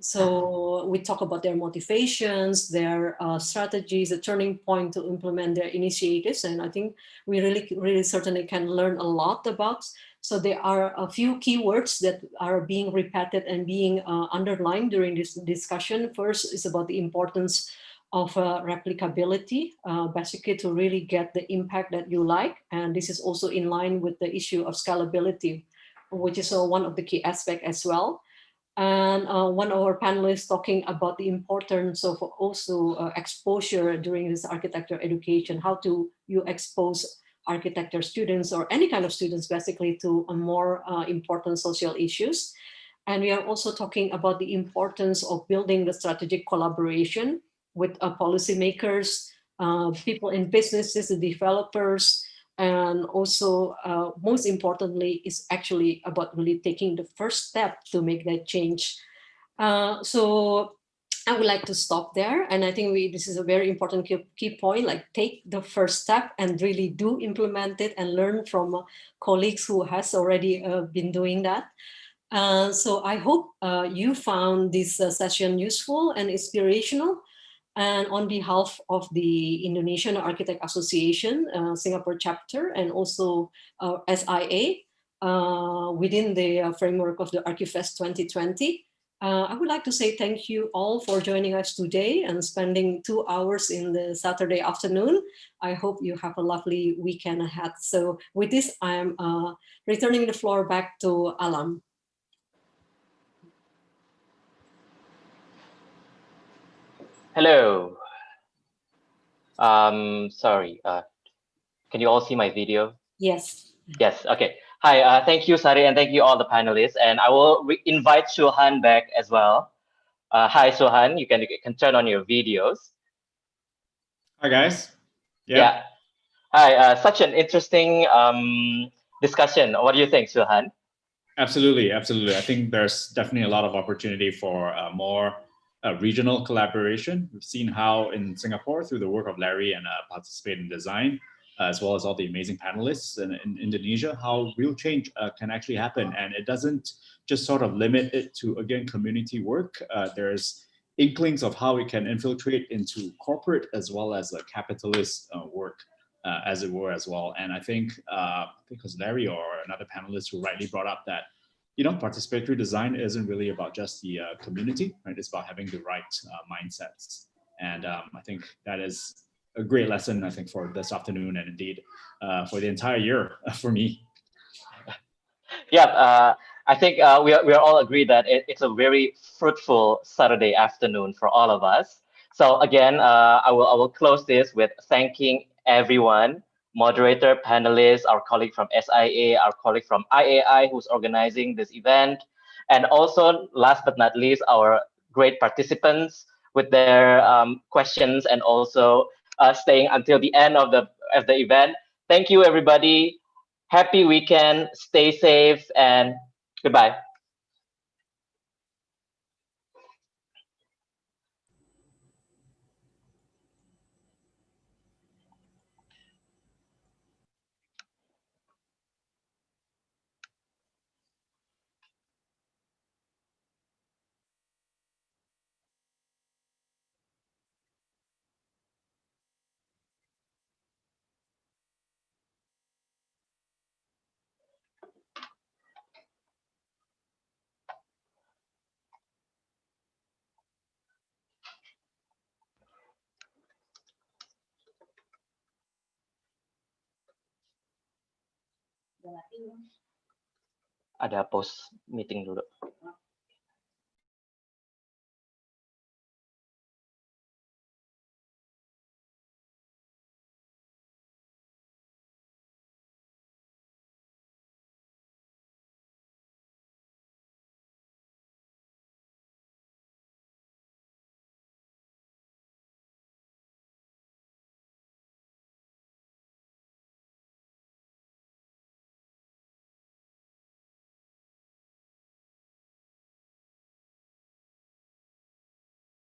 So we talk about their motivations, their strategies, a turning point to implement their initiatives. And I think we really certainly can learn a lot about. So there are a few keywords that are being repeated and being underlined during this discussion. First is about the importance of replicability, basically to really get the impact that you like. And this is also in line with the issue of scalability, which is one of the key aspects as well. And one of our panelists talking about the importance of also exposure during this architecture education. How do you expose architecture students or any kind of students basically to a more important social issues? And we are also talking about the importance of building the strategic collaboration with policymakers, people in businesses, the developers, and also most importantly is actually about really taking the first step to make that change. So I would like to stop there, and I think this is a very important key point, like take the first step and really do implement it and learn from colleagues who has already been doing that. So I hope you found this session useful and inspirational. And on behalf of the Indonesian Architect Association, Singapore chapter, and also SIA, within the framework of the Archifest 2020, I would like to say thank you all for joining us today and spending 2 hours in the Saturday afternoon. I hope you have a lovely weekend ahead. So with this, I'm returning the floor back to Alam. Hello. Sorry. Can you all see my video? Yes. Yes. Okay. Hi. Thank you, Sari, and thank you all the panelists. And I will invite Suhan back as well. Hi, Suhan. You can turn on your videos. Hi, guys. Yeah. Hi. Such an interesting discussion. What do you think, Suhan? Absolutely, absolutely. I think there's definitely a lot of opportunity for more regional collaboration. We've seen how in Singapore, through the work of Larry and Participate in Design, as well as all the amazing panelists in Indonesia, how real change can actually happen. And it doesn't just sort of limit it to, again, community work. There's inklings of how it can infiltrate into corporate as well as capitalist work. As it were as well. And I think because Larry or another panelist who rightly brought up that, participatory design isn't really about just the community, right? It's about having the right mindsets. And I think that is a great lesson, I think, for this afternoon and indeed for the entire year for me. Yeah, I think we are all agreed that it's a very fruitful Saturday afternoon for all of us. So again, I will close this with thanking everyone, moderator, panelists, our colleague from SIA, our colleague from IAI who's organizing this event, and also last but not least, our great participants with their questions and also staying until the end of the event. Thank you, everybody. Happy weekend, stay safe, and goodbye. Ada post meeting dulu.